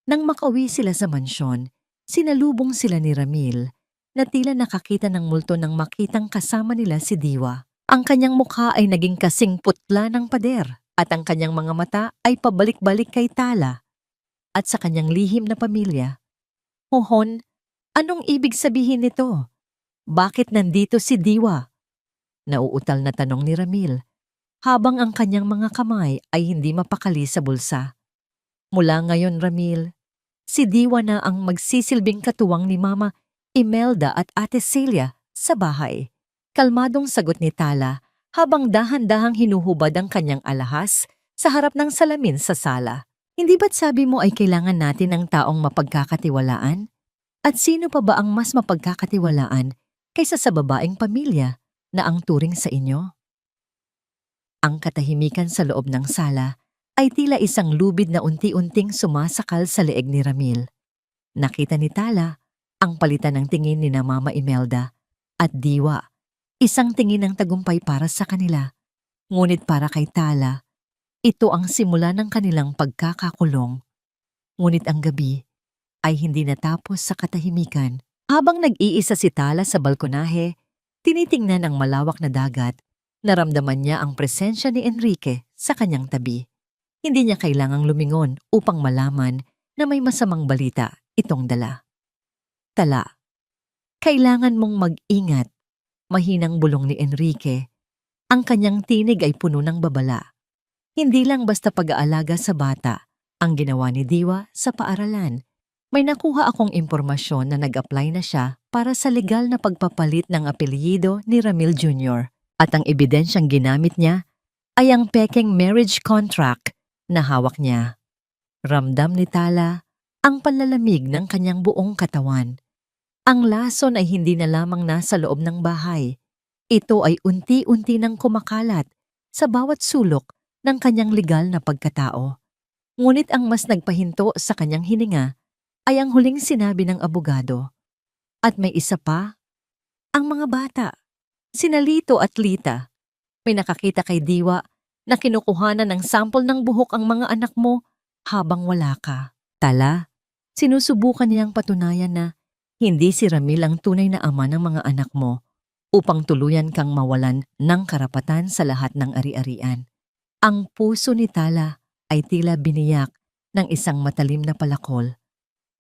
A: Nang makauwi sila sa mansyon, sinalubong sila ni Ramil na tila nakakita ng multo nang makitang kasama nila si Diwa. Ang kanyang mukha ay naging kasing putla ng pader at ang kanyang mga mata ay pabalik-balik kay Tala at sa kanyang lihim na pamilya. Hohon, anong ibig sabihin nito? Bakit nandito si Diwa? Nauutal na tanong ni Ramil habang ang kanyang mga kamay ay hindi mapakali sa bulsa. Mula ngayon, Ramil, si Diwa na ang magsisilbing katuwang ni Mama Imelda at Ate Celia sa bahay. Kalmadong sagot ni Tala habang dahan-dahang hinuhubad ang kanyang alahas sa harap ng salamin sa sala. Hindi ba't sabi mo ay kailangan natin ng taong mapagkakatiwalaan? At sino pa ba ang mas mapagkakatiwalaan kaysa sa babaeng pamilya na ang turing sa inyo? Ang katahimikan sa loob ng sala ay tila isang lubid na unti-unting sumasakal sa leeg ni Ramil. Nakita ni Tala ang palitan ng tingin ni na Mama Imelda at Diwa, isang tingin ng tagumpay para sa kanila. Ngunit para kay Tala, ito ang simula ng kanilang pagkakakulong. Ngunit ang gabi ay hindi natapos sa katahimikan. Habang nag-iisa si Tala sa balkonahe, tinitingnan ang malawak na dagat. Naramdaman niya ang presensya ni Enrique sa kanyang tabi. Hindi niya kailangang lumingon upang malaman na may masamang balita itong dala. Tala, kailangan mong mag-ingat. Mahinang bulong ni Enrique. Ang kanyang tinig ay puno ng babala. Hindi lang basta pag-aalaga sa bata ang ginawa ni Diwa sa paaralan. May nakuha akong impormasyon na nag-apply na siya para sa legal na pagpapalit ng apelyido ni Ramil Jr. At ang ebidensyang ginamit niya ay ang pekeng marriage contract na hawak niya. Ramdam ni Tala ang panlalamig ng kanyang buong katawan. Ang lason ay hindi na lamang nasa loob ng bahay. Ito ay unti-unti nang kumakalat sa bawat sulok ng kanyang legal na pagkatao. Ngunit ang mas nagpahinto sa kanyang hininga ay ang huling sinabi ng abogado. At may isa pa, ang mga bata, sina Lito at Lita. May nakakita kay Diwa na kinukuhanan ng sample ng buhok ang mga anak mo habang wala ka. Tala, sinusubukan niyang patunayan na hindi si Ramil ang tunay na ama ng mga anak mo upang tuluyan kang mawalan ng karapatan sa lahat ng ari-arian. Ang puso ni Tala ay tila biniyak ng isang matalim na palakol.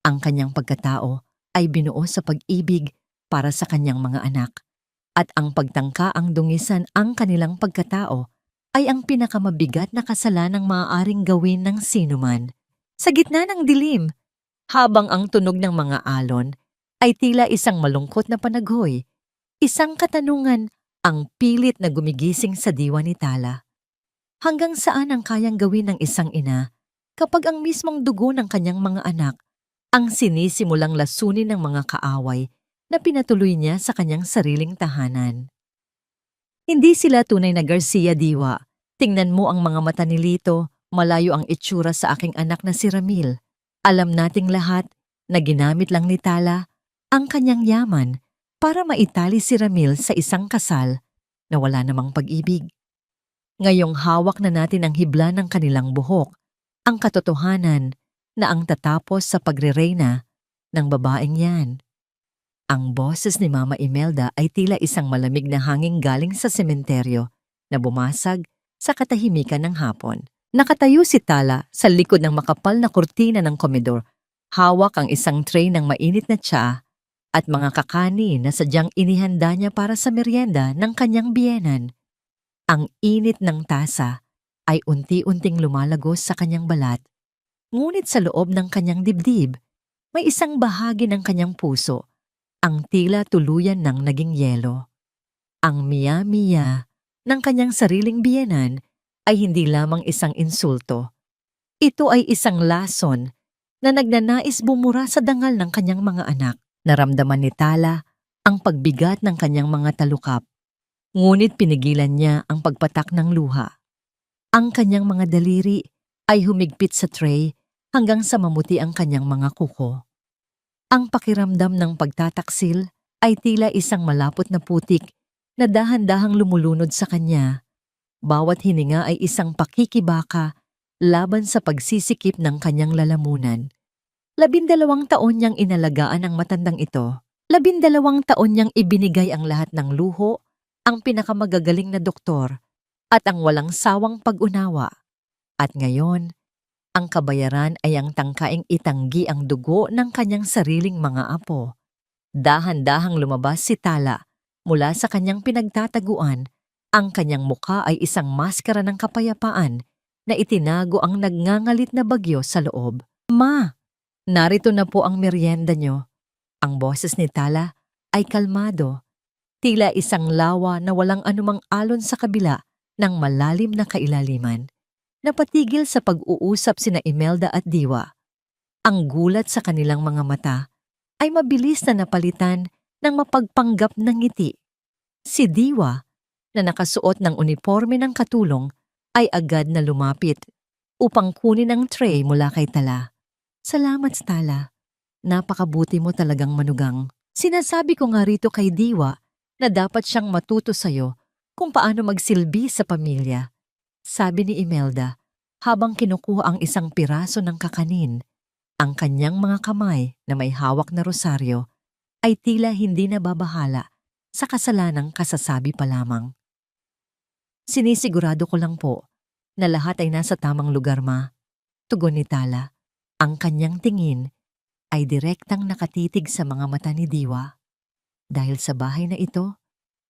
A: Ang kanyang pagkatao ay binuo sa pag-ibig para sa kanyang mga anak. At ang pagtangka ang dungisan ang kanilang pagkatao ay ang pinakamabigat na kasalanang maaaring gawin ng sinuman. Sa gitna ng dilim, habang ang tunog ng mga alon ay tila isang malungkot na panaghoy, isang katanungan ang pilit na gumigising sa diwa ni Tala. Hanggang saan ang kayang gawin ng isang ina kapag ang mismong dugo ng kanyang mga anak ang sinisimulang lasunin ng mga kaaway na pinatuloy niya sa kanyang sariling tahanan? Hindi sila tunay na Garcia, Diwa. Tingnan mo ang mga mata ni Lito, malayo ang itsura sa aking anak na si Ramil. Alam nating lahat na ginamit lang ni Tala ang kanyang yaman para maitali si Ramil sa isang kasal na wala namang pag-ibig. Ngayong hawak na natin ang hibla ng kanilang buhok, ang katotohanan na ang tatapos sa pagrereyna ng babaeng yan. Ang boses ni Mama Imelda ay tila isang malamig na hangin galing sa sementeryo na bumasag sa katahimikan ng hapon. Nakatayo si Tala sa likod ng makapal na kurtina ng komedor. Hawak ang isang tray ng mainit na tsaa at mga kakanin na sadyang inihanda niya para sa merienda ng kanyang biyenan. Ang init ng tasa ay unti-unting lumalagos sa kanyang balat. Ngunit sa loob ng kanyang dibdib, may isang bahagi ng kanyang puso, ang tila tuluyan ng naging yelo. Ang miya-miya ng kanyang sariling biyenan ay hindi lamang isang insulto. Ito ay isang lason na nagnanais bumura sa dangal ng kanyang mga anak. Naramdaman ni Tala ang pagbigat ng kanyang mga talukap. Ngunit pinigilan niya ang pagpatak ng luha. Ang kanyang mga daliri ay humigpit sa tray hanggang sa mamuti ang kanyang mga kuko. Ang pakiramdam ng pagtataksil ay tila isang malapot na putik na dahan-dahang lumulunod sa kanya. Bawat hininga ay isang pakikibaka laban sa pagsisikip ng kanyang lalamunan. 12 taon niyang inalagaan ang matandang ito. 12 taon niyang ibinigay ang lahat ng luho, ang pinakamagagaling na doktor, at ang walang sawang pag-unawa. At ngayon, ang kabayaran ay ang tangkaing itanggi ang dugo ng kanyang sariling mga apo. Dahan-dahang lumabas si Tala mula sa kanyang pinagtataguan. Ang kanyang mukha ay isang maskara ng kapayapaan na itinago ang nagngangalit na bagyo sa loob. Ma, narito na po ang merienda niyo. Ang boses ni Tala ay kalmado, tila isang lawa na walang anumang alon sa kabila ng malalim na kailaliman. Napatigil sa pag-uusap sina Imelda at Diwa. Ang gulat sa kanilang mga mata ay mabilis na napalitan ng mapagpanggap na ngiti. Si Diwa, na nakasuot ng uniforme ng katulong, ay agad na lumapit upang kunin ang tray mula kay Tala. Salamat, Tala. Napakabuti mo talagang manugang. Sinasabi ko nga rito kay Diwa na dapat siyang matuto sa'yo kung paano magsilbi sa pamilya. Sabi ni Imelda habang kinukuha ang isang piraso ng kakanin. Ang kanyang mga kamay na may hawak na rosaryo ay tila hindi nababahala sa kasalanang kasasabi pa lamang. Sinisigurado ko lang po na lahat ay nasa tamang lugar, ma. Tugon ni Tala. Ang kanyang tingin ay direktang nakatitig sa mga mata ni Diwa. Dahil sa bahay na ito,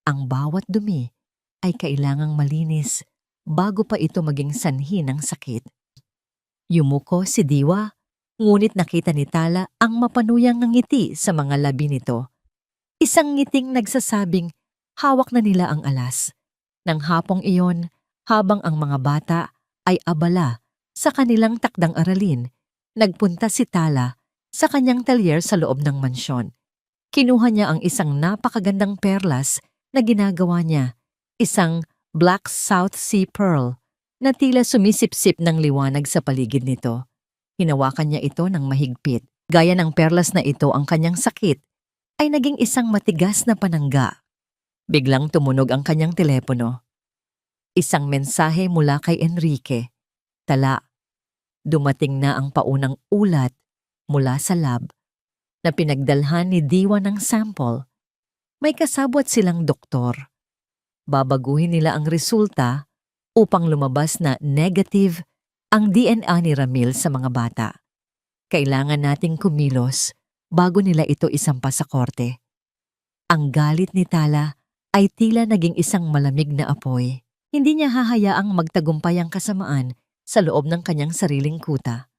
A: ang bawat dumi ay kailangang malinis bago pa ito maging sanhi ng sakit. Yumuko si Diwa, ngunit nakita ni Tala ang mapanuyang ngiti sa mga labi nito. Isang ngiting nagsasabing hawak na nila ang alas. Nang hapong iyon, habang ang mga bata ay abala sa kanilang takdang aralin, nagpunta si Tala sa kanyang talyer sa loob ng mansyon. Kinuha niya ang isang napakagandang perlas na ginagawa niya, isang Black South Sea Pearl na tila sumisipsip ng liwanag sa paligid nito. Hinawakan niya ito ng mahigpit. Gaya ng perlas na ito, ang kanyang sakit ay naging isang matigas na panangga. Biglang tumunog ang kanyang telepono. Isang mensahe mula kay Enrique. Tala, dumating na ang paunang ulat mula sa lab na pinagdalhan ni Diwa ng sample. May kasabwat silang doktor. Babaguhin nila ang resulta upang lumabas na negative ang DNA ni Ramil sa mga bata. Kailangan nating kumilos bago nila ito isampa sa korte. Ang galit ni Tala ay tila naging isang malamig na apoy. Hindi niya hahayaang magtagumpay ang kasamaan sa loob ng kanyang sariling kuta.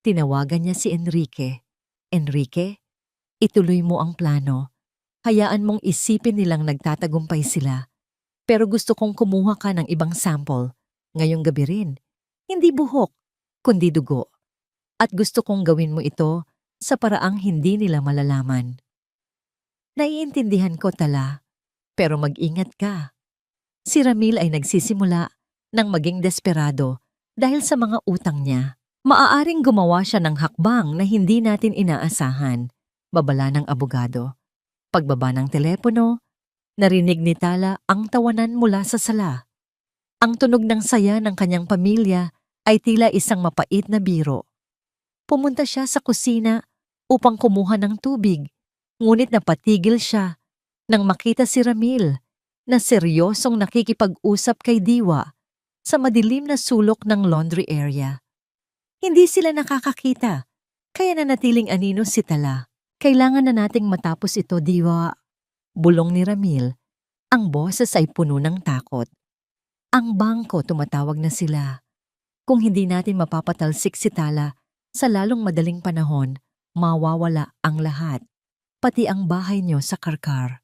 A: Tinawagan niya si Enrique. Enrique, ituloy mo ang plano. Hayaan mong isipin nilang nagtatagumpay sila. Pero gusto kong kumuha ka ng ibang sample. Ngayong gabi rin. Hindi buhok, kundi dugo. At gusto kong gawin mo ito sa paraang hindi nila malalaman. Naiintindihan ko, Tala, pero mag-ingat ka. Si Ramil ay nagsisimula ng maging desperado dahil sa mga utang niya. Maaaring gumawa siya ng hakbang na hindi natin inaasahan, babala ng abogado. Pagbaba ng telepono, narinig ni Tala ang tawanan mula sa sala. Ang tunog ng saya ng kanyang pamilya ay tila isang mapait na biro. Pumunta siya sa kusina upang kumuha ng tubig, ngunit napatigil siya nang makita si Ramil na seryosong nakikipag-usap kay Diwa sa madilim na sulok ng laundry area. Hindi sila nakakakita, kaya nanatiling anino si Tala. Kailangan na nating matapos ito, Diwa. Bulong ni Ramil. Ang boses ay puno ng takot. Ang bangko, tumatawag na sila. Kung hindi natin mapapatalsik si Tala, sa lalong madaling panahon, mawawala ang lahat, pati ang bahay niyo sa Karkar.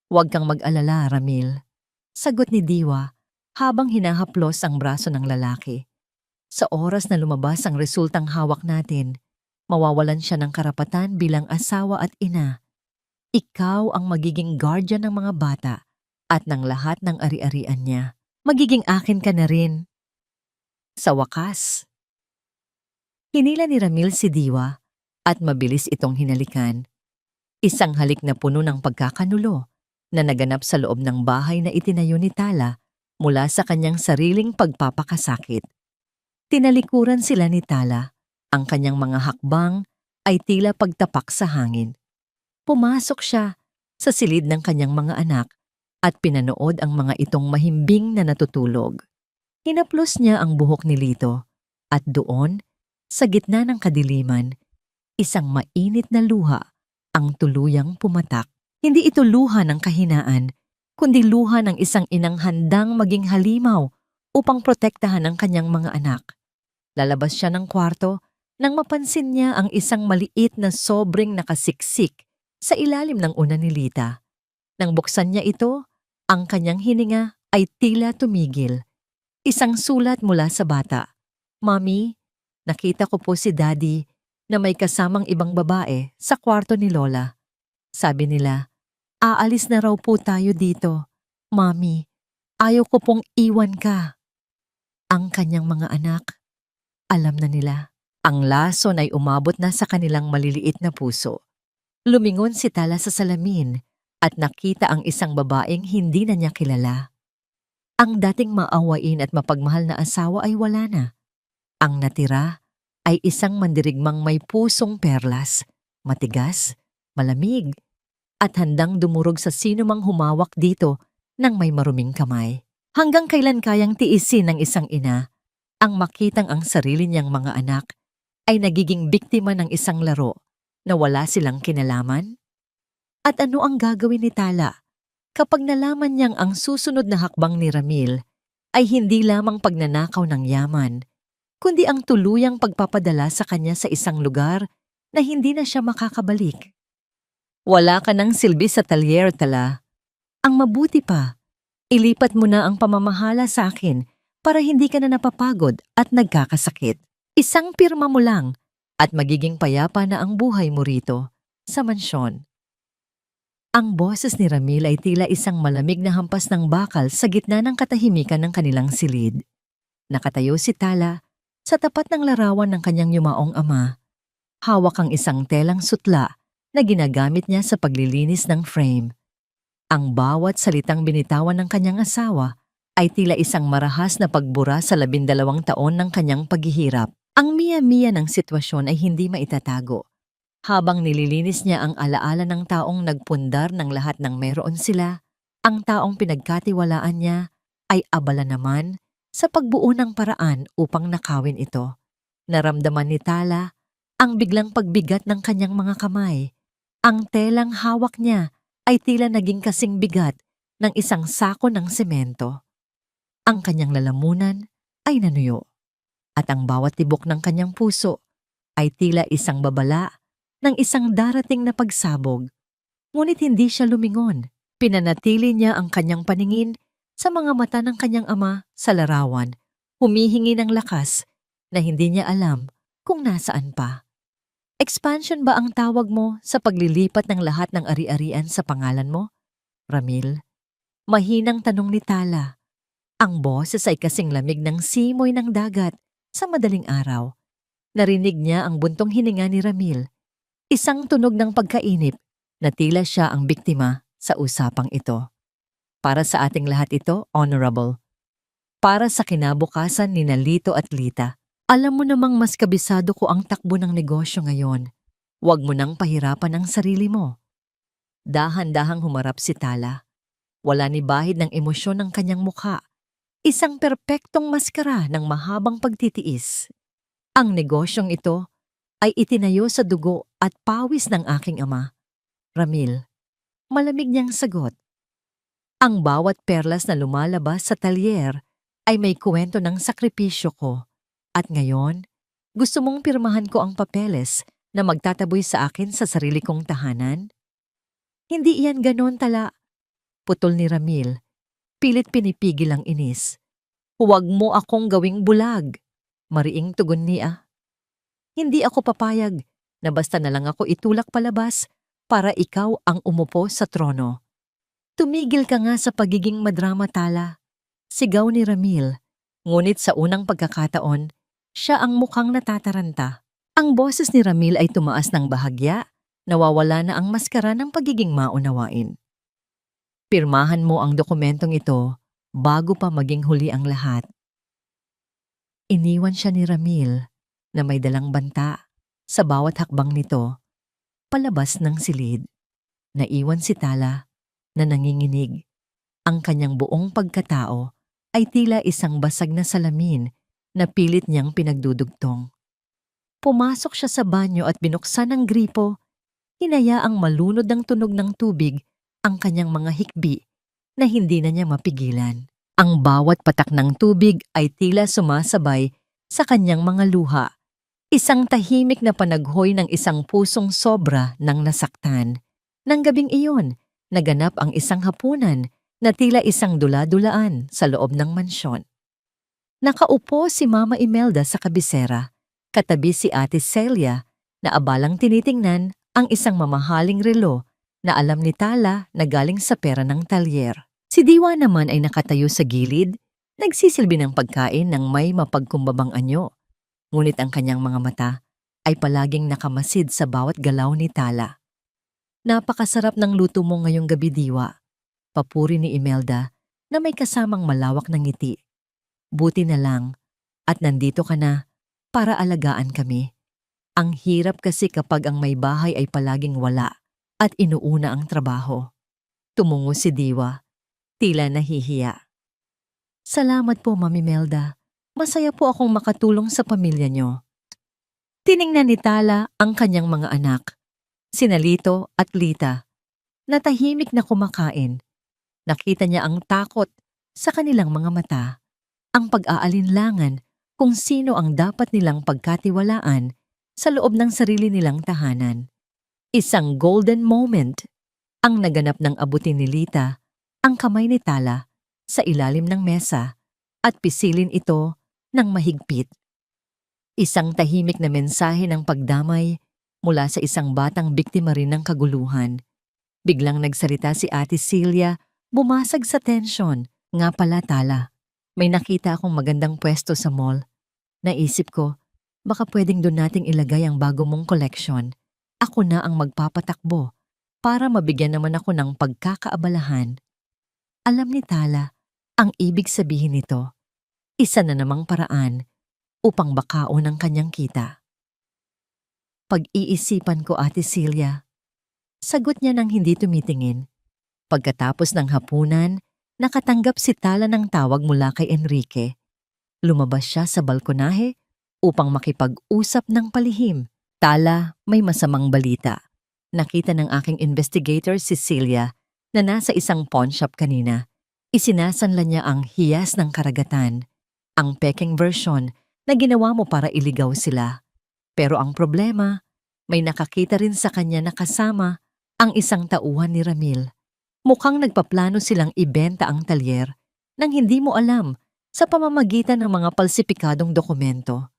A: Huwag kang mag-alala, Ramil. Sagot ni Diwa habang hinahaplos ang braso ng lalaki. Sa oras na lumabas ang resultang hawak natin, mawawalan siya ng karapatan bilang asawa at ina. Ikaw ang magiging guardian ng mga bata at ng lahat ng ari-arian niya. Magiging akin ka na rin. Sa wakas, hinila ni Ramil si Diwa at mabilis itong hinalikan. Isang halik na puno ng pagkakanulo na naganap sa loob ng bahay na itinayo ni Tala mula sa kanyang sariling pagpapakasakit. Tinalikuran sila ni Tala. Ang kanyang mga hakbang ay tila pagtapak sa hangin. Pumasok siya sa silid ng kanyang mga anak at pinanood ang mga itong mahimbing na natutulog. Hinaplos niya ang buhok ni Lito at doon, sa gitna ng kadiliman, isang mainit na luha ang tuluyang pumatak. Hindi ito luha ng kahinaan, kundi luha ng isang inang handang maging halimaw upang protektahan ang kanyang mga anak. Lalabas siya ng kwarto nang mapansin niya ang isang maliit na sobrang nakasiksik sa ilalim ng una ni Lita. Nang buksan niya ito, ang kanyang hininga ay tila tumigil. Isang sulat mula sa bata. "Mami, nakita ko po si Daddy na may kasamang ibang babae sa kwarto ni Lola. Sabi nila, aalis na raw po tayo dito. Mami, ayaw ko pong iwan ka." Ang kanyang mga anak, alam na nila. Ang lason ay umabot na sa kanilang maliliit na puso. Lumingon si Tala sa salamin at nakita ang isang babaeng hindi na niya kilala. Ang dating maawain at mapagmahal na asawa ay wala na. Ang natira ay isang mandirigmang may pusong perlas, matigas, malamig, at handang dumurog sa sinumang humawak dito ng may maruming kamay. Hanggang kailan kayang tiisin ng isang ina ang makitang ang sarili niyang mga anak ay nagiging biktima ng isang laro na wala silang kinalaman? At ano ang gagawin ni Tala kapag nalaman niyang ang susunod na hakbang ni Ramil ay hindi lamang pagnanakaw ng yaman, kundi ang tuluyang pagpapadala sa kanya sa isang lugar na hindi na siya makakabalik? Wala ka ng silbi sa talyer, Tala. Ang mabuti pa, ilipat mo na ang pamamahala sa akin para hindi ka na napapagod at nagkakasakit. Isang pirma mo lang at magiging payapa na ang buhay mo rito sa mansyon. Ang boses ni Ramil ay tila isang malamig na hampas ng bakal sa gitna ng katahimikan ng kanilang silid. Nakatayo si Tala sa tapat ng larawan ng kanyang yumaong ama. Hawak ang isang telang sutla na ginagamit niya sa paglilinis ng frame. Ang bawat salitang binitawan ng kanyang asawa ay tila isang marahas na pagbura sa 12 taon ng kanyang paghihirap. Ang miya-miya ng sitwasyon ay hindi maitatago. Habang nililinis niya ang alaala ng taong nagpundar ng lahat ng meron sila, ang taong pinagkatiwalaan niya ay abala naman sa pagbuo ng paraan upang nakawin ito. Naramdaman ni Tala ang biglang pagbigat ng kanyang mga kamay. Ang telang hawak niya ay tila naging kasing bigat ng isang sako ng semento. Ang kanyang lalamunan ay nanuyo, at ang bawat tibok ng kanyang puso ay tila isang babala ng isang darating na pagsabog. Ngunit hindi siya lumingon. Pinanatili niya ang kanyang paningin sa mga mata ng kanyang ama sa larawan, humihingi ng lakas na hindi niya alam kung nasaan pa. Expansion ba ang tawag mo sa paglilipat ng lahat ng ari-arian sa pangalan mo, Ramil? Mahinang tanong ni Tala. Ang boses ay kasing lamig ng simoy ng dagat sa madaling araw. Narinig niya ang buntong hininga ni Ramil. Isang tunog ng pagkainip na tila siya ang biktima sa usapang ito. Para sa ating lahat ito, Honorable. Para sa kinabukasan ni Lito at Lita. Alam mo namang mas kabisado ko ang takbo ng negosyo ngayon. Huwag mo nang pahirapan ang sarili mo. Dahan-dahang humarap si Tala. Wala ni bahid ng emosyon ng kanyang mukha. Isang perpektong maskara ng mahabang pagtitiis. Ang negosyong ito ay itinayo sa dugo at pawis ng aking ama. Ramil, malamig niyang sagot. Ang bawat perlas na lumalabas sa talyer ay may kwento ng sakripisyo ko. At ngayon, gusto mong pirmahan ko ang papeles na magtataboy sa akin sa sarili kong tahanan? Hindi iyan ganon, Tala. Putol ni Ramil. Pilit pinipigil ang inis. Huwag mo akong gawing bulag. Mariing tugon niya. Hindi ako papayag na basta na lang ako itulak palabas para ikaw ang umupo sa trono. Tumigil ka nga sa pagiging madrama, Tala. Sigaw ni Ramil. Ngunit sa unang pagkakataon, siya ang mukhang natataranta. Ang boses ni Ramil ay tumaas ng bahagya, nawawala na ang maskara ng pagiging maunawain. Pirmahan mo ang dokumentong ito bago pa maging huli ang lahat. Iniwan siya ni Ramil na may dalang banta sa bawat hakbang nito palabas ng silid. Naiwan si Tala na nanginginig. Ang kanyang buong pagkatao ay tila isang basag na salamin na pilit niyang pinagdudugtong. Pumasok siya sa banyo at binuksan ang gripo, hinayaang malunod ng tunog ng tubig ang kanyang mga hikbi na hindi na niya mapigilan. Ang bawat patak ng tubig ay tila sumasabay sa kanyang mga luha. Isang tahimik na panaghoy ng isang pusong sobra ng nasaktan. Nang gabing iyon, naganap ang isang hapunan na tila isang dula-dulaan sa loob ng mansyon. Nakaupo si Mama Imelda sa kabisera, katabi si Ate Celia na abalang tinitingnan ang isang mamahaling relo na alam ni Tala na galing sa pera ng talyer. Si Diwa naman ay nakatayo sa gilid, nagsisilbi ng pagkain ng may mapagkumbabang anyo. Ngunit ang kanyang mga mata ay palaging nakamasid sa bawat galaw ni Tala. Napakasarap ng luto mo ngayong gabi, Diwa. Papuri ni Imelda na may kasamang malawak na ngiti. Buti na lang at nandito ka na para alagaan kami. Ang hirap kasi kapag ang may bahay ay palaging wala at inuuna ang trabaho. Tumungo si Diwa, tila nahihiya. Salamat po, Mami Imelda. Masaya po akong makatulong sa pamilya niyo. Tiningnan ni Tala ang kanyang mga anak, sina Lito at Lita, na tahimik na kumakain. Nakita niya ang takot sa kanilang mga mata, ang pag-aalinlangan kung sino ang dapat nilang pagkatiwalaan sa loob ng sarili nilang tahanan. Isang golden moment ang naganap ng abutin ni Lita ang kamay ni Tala sa ilalim ng mesa at pisilin ito ng mahigpit. Isang tahimik na mensahe ng pagdamay mula sa isang batang biktima rin ng kaguluhan. Biglang nagsalita si Ate Celia, bumasag sa tensyon. Nga pala, Tala, may nakita akong magandang pwesto sa mall. Naisip ko, baka pwedeng doon nating ilagay ang bago mong koleksyon. Ako na ang magpapatakbo para mabigyan naman ako ng pagkakaabalahan. Alam ni Tala ang ibig sabihin nito. Isa na namang paraan upang bakaon ang kanyang kita. Pag-iisipan ko, Ate Celia. Sagot niya nang hindi tumitingin. Pagkatapos ng hapunan, nakatanggap si Tala ng tawag mula kay Enrique. Lumabas siya sa balkonahe upang makipag-usap ng palihim. Tala, may masamang balita. Nakita ng aking investigator si Celia na nasa isang pawn shop kanina. Isinasanla niya ang hiyas ng karagatan, ang peking version na ginawa mo para iligaw sila. Pero ang problema, may nakakita rin sa kanya na kasama ang isang tauhan ni Ramil. Mukhang nagpaplano silang ibenta ang talyer nang hindi mo alam sa pamamagitan ng mga palsipikadong dokumento.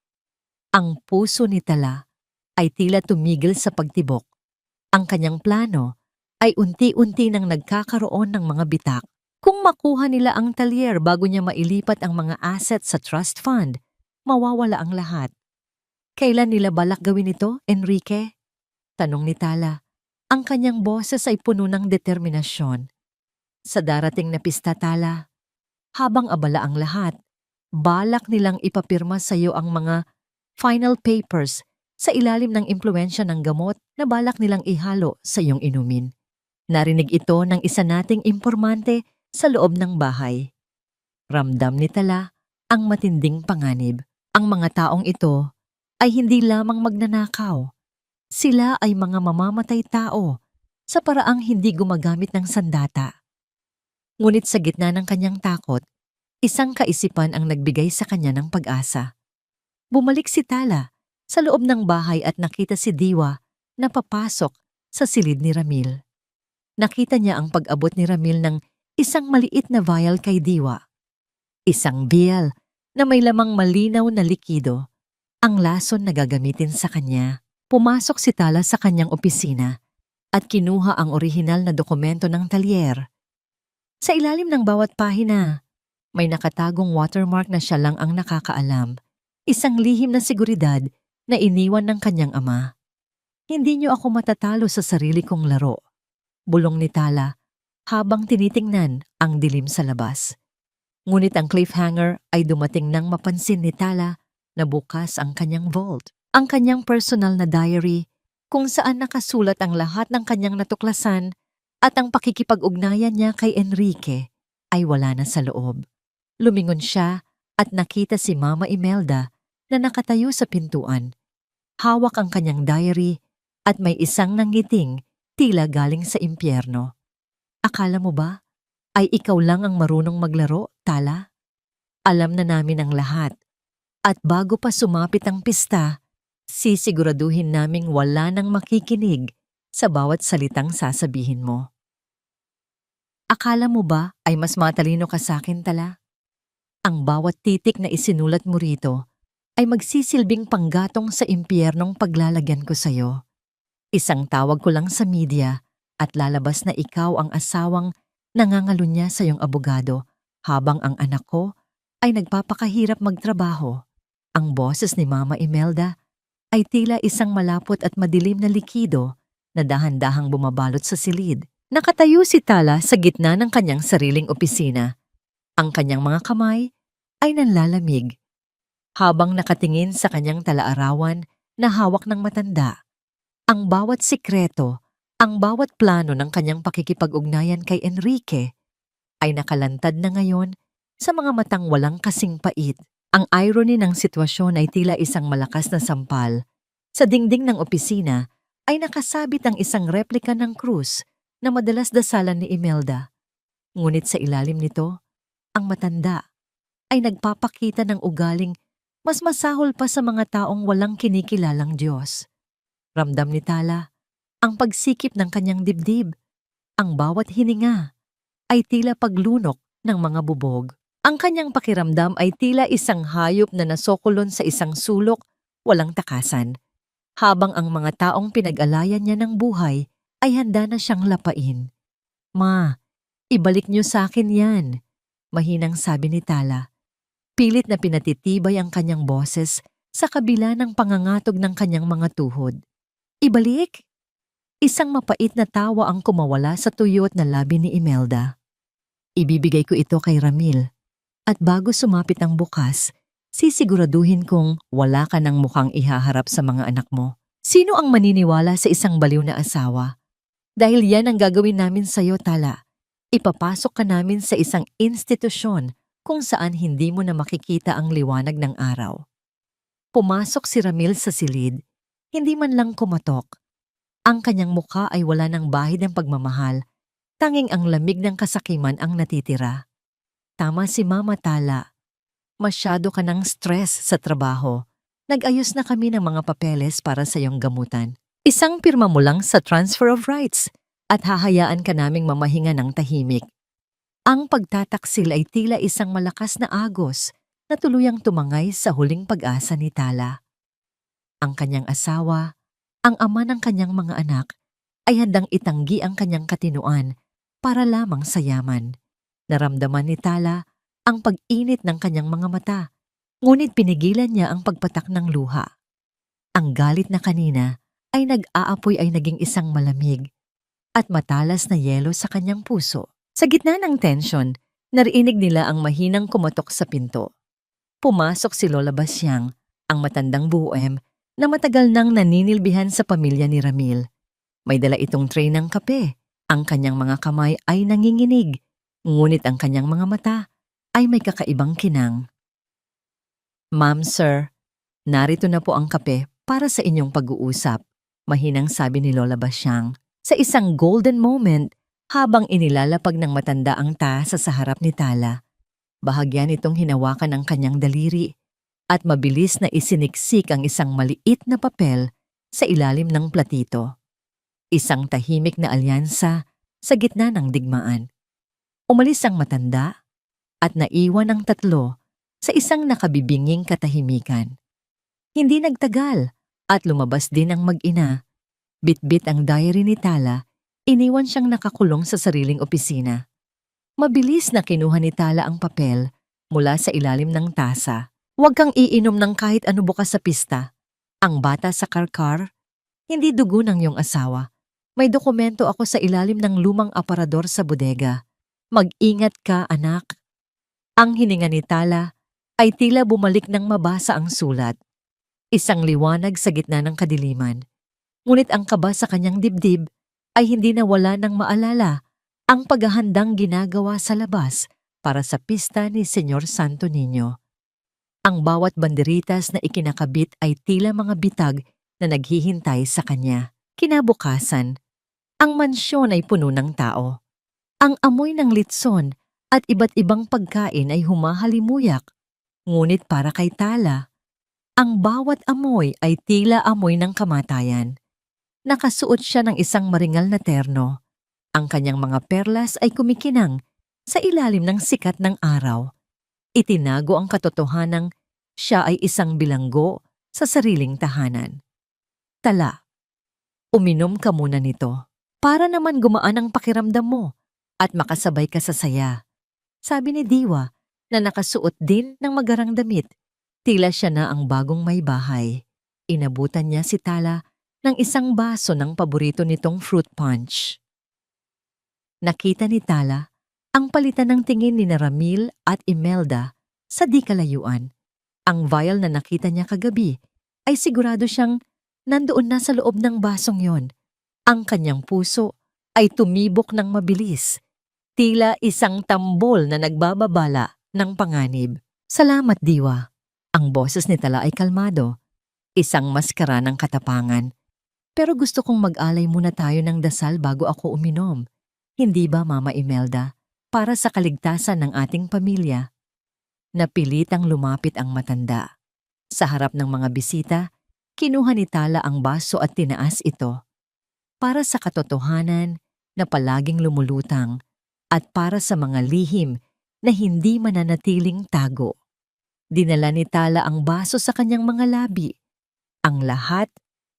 A: Ang puso ni Tala ay tila tumigil sa pagtibok. Ang kanyang plano ay unti-unti nang nagkakaroon ng mga bitak. Kung makuha nila ang talyer bago niya mailipat ang mga assets sa trust fund, mawawala ang lahat. Kailan nila balak gawin ito, Enrique? Tanong ni Tala. Ang kanyang boses ay puno ng determinasyon. Sa darating na pista, Tala, habang abala ang lahat, balak nilang ipapirma sa iyo ang mga final papers sa ilalim ng impluwensya ng gamot na balak nilang ihalo sa iyong inumin. Narinig ito ng isa nating impormante sa loob ng bahay. Ramdam ni Tala ang matinding panganib. Ang mga taong ito ay hindi lamang magnanakaw. Sila ay mga mamamatay tao sa paraang hindi gumagamit ng sandata. Ngunit sa gitna ng kanyang takot, isang kaisipan ang nagbigay sa kanya ng pag-asa. Bumalik si Tala sa loob ng bahay at nakita si Diwa na papasok sa silid ni Ramil. Nakita niya ang pag-abot ni Ramil ng isang maliit na vial kay Diwa. Isang vial na may lamang malinaw na likido, ang lason na gagamitin sa kanya. Pumasok si Tala sa kanyang opisina at kinuha ang orihinal na dokumento ng talyer. Sa ilalim ng bawat pahina, may nakatagong watermark na siya lang ang nakakaalam, isang lihim na seguridad na iniwan ng kanyang ama. Hindi niyo ako matatalo sa sarili kong laro, bulong ni Tala habang tinitingnan ang dilim sa labas. Ngunit ang cliffhanger ay dumating nang mapansin ni Tala na bukas ang kanyang vault, ang kanyang personal na diary kung saan nakasulat ang lahat ng kanyang natuklasan at ang pakikipag-ugnayan niya kay Enrique ay wala na sa loob. Lumingon siya at nakita si Mama Imelda na nakatayo sa pintuan. Hawak ang kanyang diary at may isang nangiting tila galing sa impyerno. Akala mo ba ay ikaw lang ang marunong maglaro, Tala? Alam na namin ang lahat. At bago pa sumapit ang pista, sisiguraduhin naming wala nang makikinig sa bawat salitang sasabihin mo. Akala mo ba ay mas matalino ka sa akin, Tala? Ang bawat titik na isinulat mo rito ay magsisilbing panggatong sa impyernong paglalagyan ko sa'yo. Isang tawag ko lang sa media at lalabas na ikaw ang asawang nangangalunya sa iyong abogado habang ang anak ko ay nagpapakahirap magtrabaho. Ang boses ni Mama Imelda ay tila isang malapot at madilim na likido na dahan-dahang bumabalot sa silid. Nakatayo si Tala sa gitna ng kanyang sariling opisina. Ang kanyang mga kamay ay nanlalamig habang nakatingin sa kanyang talaarawan na hawak ng matanda. Ang bawat sikreto, ang bawat plano ng kanyang pakikipag-ugnayan kay Enrique ay nakalantad na ngayon sa mga matang walang kasing pait. Ang irony ng sitwasyon ay tila isang malakas na sampal. Sa dingding ng opisina ay nakasabit ang isang replika ng krus na madalas dasalan ni Imelda. Ngunit sa ilalim nito, ang matanda ay nagpapakita ng ugaling mas masahol pa sa mga taong walang kinikilalang Diyos. Ramdam ni Tala ang pagsikip ng kanyang dibdib. Ang bawat hininga ay tila paglunok ng mga bubog. Ang kanyang pakiramdam ay tila isang hayop na nasokolon sa isang sulok walang takasan, habang ang mga taong pinag-alayan niya ng buhay ay handa na siyang lapain. Ma, ibalik niyo sa akin yan, mahinang sabi ni Tala. Pilit na pinatitibay ang kanyang boses sa kabila ng pangangatog ng kanyang mga tuhod. Ibalik? Isang mapait na tawa ang kumawala sa tuyot na labi ni Imelda. Ibibigay ko ito kay Ramil. At bago sumapit ang bukas, sisiguraduhin kong wala ka ng mukhang ihaharap sa mga anak mo. Sino ang maniniwala sa isang baliw na asawa? Dahil yan ang gagawin namin sa'yo, Tala. Ipapasok ka namin sa isang institusyon kung saan hindi mo na makikita ang liwanag ng araw. Pumasok si Ramil sa silid, hindi man lang kumatok. Ang kanyang mukha ay wala ng bahid ng pagmamahal, tanging ang lamig ng kasakiman ang natitira. Tama si Mama, Tala. Masyado ka ng stress sa trabaho. Nag-ayos na kami ng mga papeles para sa iyong gamutan. Isang pirma mo lang sa transfer of rights at hahayaan ka naming mamahinga ng tahimik. Ang pagtataksil ay tila isang malakas na agos na tuluyang tumangay sa huling pag-asa ni Tala. Ang kanyang asawa, ang ama ng kanyang mga anak, ay handang itanggi ang kanyang katinuan para lamang sa yaman. Naramdaman ni Tala ang pag-init ng kanyang mga mata, ngunit pinigilan niya ang pagpatak ng luha. Ang galit na kanina ay nag-aapoy ay naging isang malamig at matalas na yelo sa kanyang puso. Sa gitna ng tensyon, narinig nila ang mahinang kumatok sa pinto. Pumasok si Lola Basyang, ang matandang buhem na matagal nang naninilbihan sa pamilya ni Ramil. May dala itong tray ng kape. Ang kanyang mga kamay ay nanginginig, ngunit ang kanyang mga mata ay may kakaibang kinang. Ma'am, sir, narito na po ang kape para sa inyong pag-uusap, mahinang sabi ni Lola Basyang. Sa isang golden moment, habang inilalapag ng matanda ang tasa sa harap ni Tala, bahagyan itong hinawakan ng kanyang daliri at mabilis na isiniksik ang isang maliit na papel sa ilalim ng platito. Isang tahimik na alyansa sa gitna ng digmaan. Umalis ang matanda at naiwan ang tatlo sa isang nakabibinging katahimikan. Hindi nagtagal at lumabas din ang mag-ina. Bitbit ang diary ni Tala, iniwan siyang nakakulong sa sariling opisina. Mabilis na kinuha ni Tala ang papel mula sa ilalim ng tasa. Huwag kang iinom ng kahit ano bukas sa pista. Ang bata sa karkar, hindi dugo ng iyong asawa. May dokumento ako sa ilalim ng lumang aparador sa bodega. Mag-ingat ka, anak. Ang hininga ni Tala ay tila bumalik ng mabasa ang sulat. Isang liwanag sa gitna ng kadiliman. Ngunit ang kaba sa kanyang dibdib ay hindi nawala ng maalala ang paghahandang ginagawa sa labas para sa pista ni Senyor Santo Niño. Ang bawat banderitas na ikinakabit ay tila mga bitag na naghihintay sa kanya. Kinabukasan, ang mansyon ay puno ng tao. Ang amoy ng litson at iba't ibang pagkain ay humahalimuyak. Ngunit para kay Tala, ang bawat amoy ay tila amoy ng kamatayan. Nakasuot siya ng isang maringal na terno. Ang kanyang mga perlas ay kumikinang sa ilalim ng sikat ng araw. Itinago ang katotohanang siya ay isang bilanggo sa sariling tahanan. Tala, uminom ka muna nito para naman gumaan ang pakiramdam mo at makasabay ka sa saya. Sabi ni Diwa na nakasuot din ng magarang damit. Tila siya na ang bagong may bahay. Inabutan niya si Tala ng isang baso ng paborito nitong fruit punch. Nakita ni Tala ang palitan ng tingin ni Ramil at Imelda sa di kalayuan. Ang vial na nakita niya kagabi ay sigurado siyang nandoon na sa loob ng basong yon. Ang kanyang puso ay tumibok ng mabilis. Tila isang tambol na nagbababala ng panganib. Salamat, Diwa. Ang boses ni Tala ay kalmado. Isang maskara ng katapangan. Pero gusto kong mag-alay muna tayo ng dasal bago ako uminom. Hindi ba, Mama Imelda? Para sa kaligtasan ng ating pamilya. Napilitang lumapit ang matanda. Sa harap ng mga bisita, kinuha ni Tala ang baso at tinaas ito. Para sa katotohanan na palaging lumulutang at para sa mga lihim na hindi mananatiling tago. Dinala ni Tala ang baso sa kanyang mga labi. Ang lahat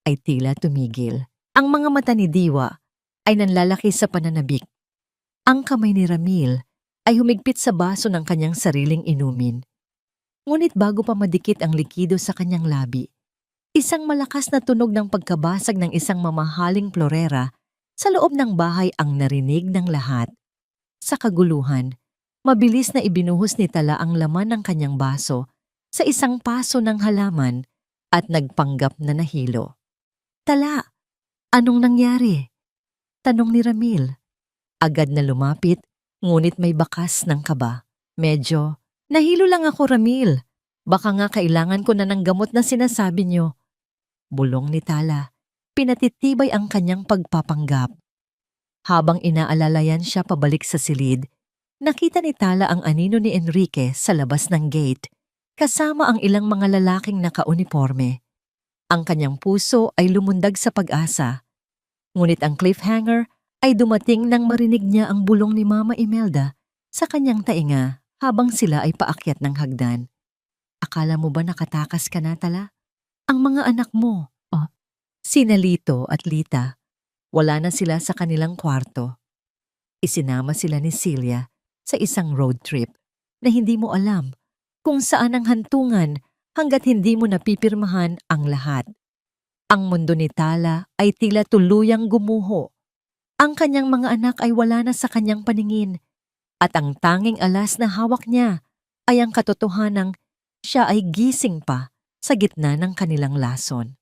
A: ay tila tumigil. Ang mga mata ni Diwa ay nanlalaki sa pananabik. Ang kamay ni Ramil ay humigpit sa baso ng kanyang sariling inumin. Ngunit bago pa madikit ang likido sa kanyang labi, isang malakas na tunog ng pagkabasag ng isang mamahaling florera sa loob ng bahay ang narinig ng lahat. Sa kaguluhan, mabilis na ibinuhos ni Tala ang laman ng kanyang baso sa isang paso ng halaman at nagpanggap na nahilo. Tala, anong nangyari? Tanong ni Ramil. Agad na lumapit, ngunit may bakas ng kaba. Medyo, nahilo lang ako, Ramil. Baka nga kailangan ko na ng gamot na sinasabi niyo. Bulong ni Tala, pinatitibay ang kanyang pagpapanggap. Habang inaalalayan siya pabalik sa silid, nakita ni Tala ang anino ni Enrique sa labas ng gate, kasama ang ilang mga lalaking nakauniforme. Ang kanyang puso ay lumundag sa pag-asa. Ngunit ang cliffhanger ay dumating nang marinig niya ang bulong ni Mama Imelda sa kanyang tainga habang sila ay paakyat ng hagdan. Akala mo ba nakatakas ka na, Tala? Ang mga anak mo, sina Lito at Lita, wala na sila sa kanilang kwarto. Isinama sila ni Celia sa isang road trip na hindi mo alam kung saan ang hantungan hanggat hindi mo napipirmahan ang lahat. Ang mundo ni Tala ay tila tuluyang gumuho. Ang kanyang mga anak ay wala na sa kanyang paningin at ang tanging alas na hawak niya ay ang katotohanang siya ay gising pa sa gitna ng kanilang lason.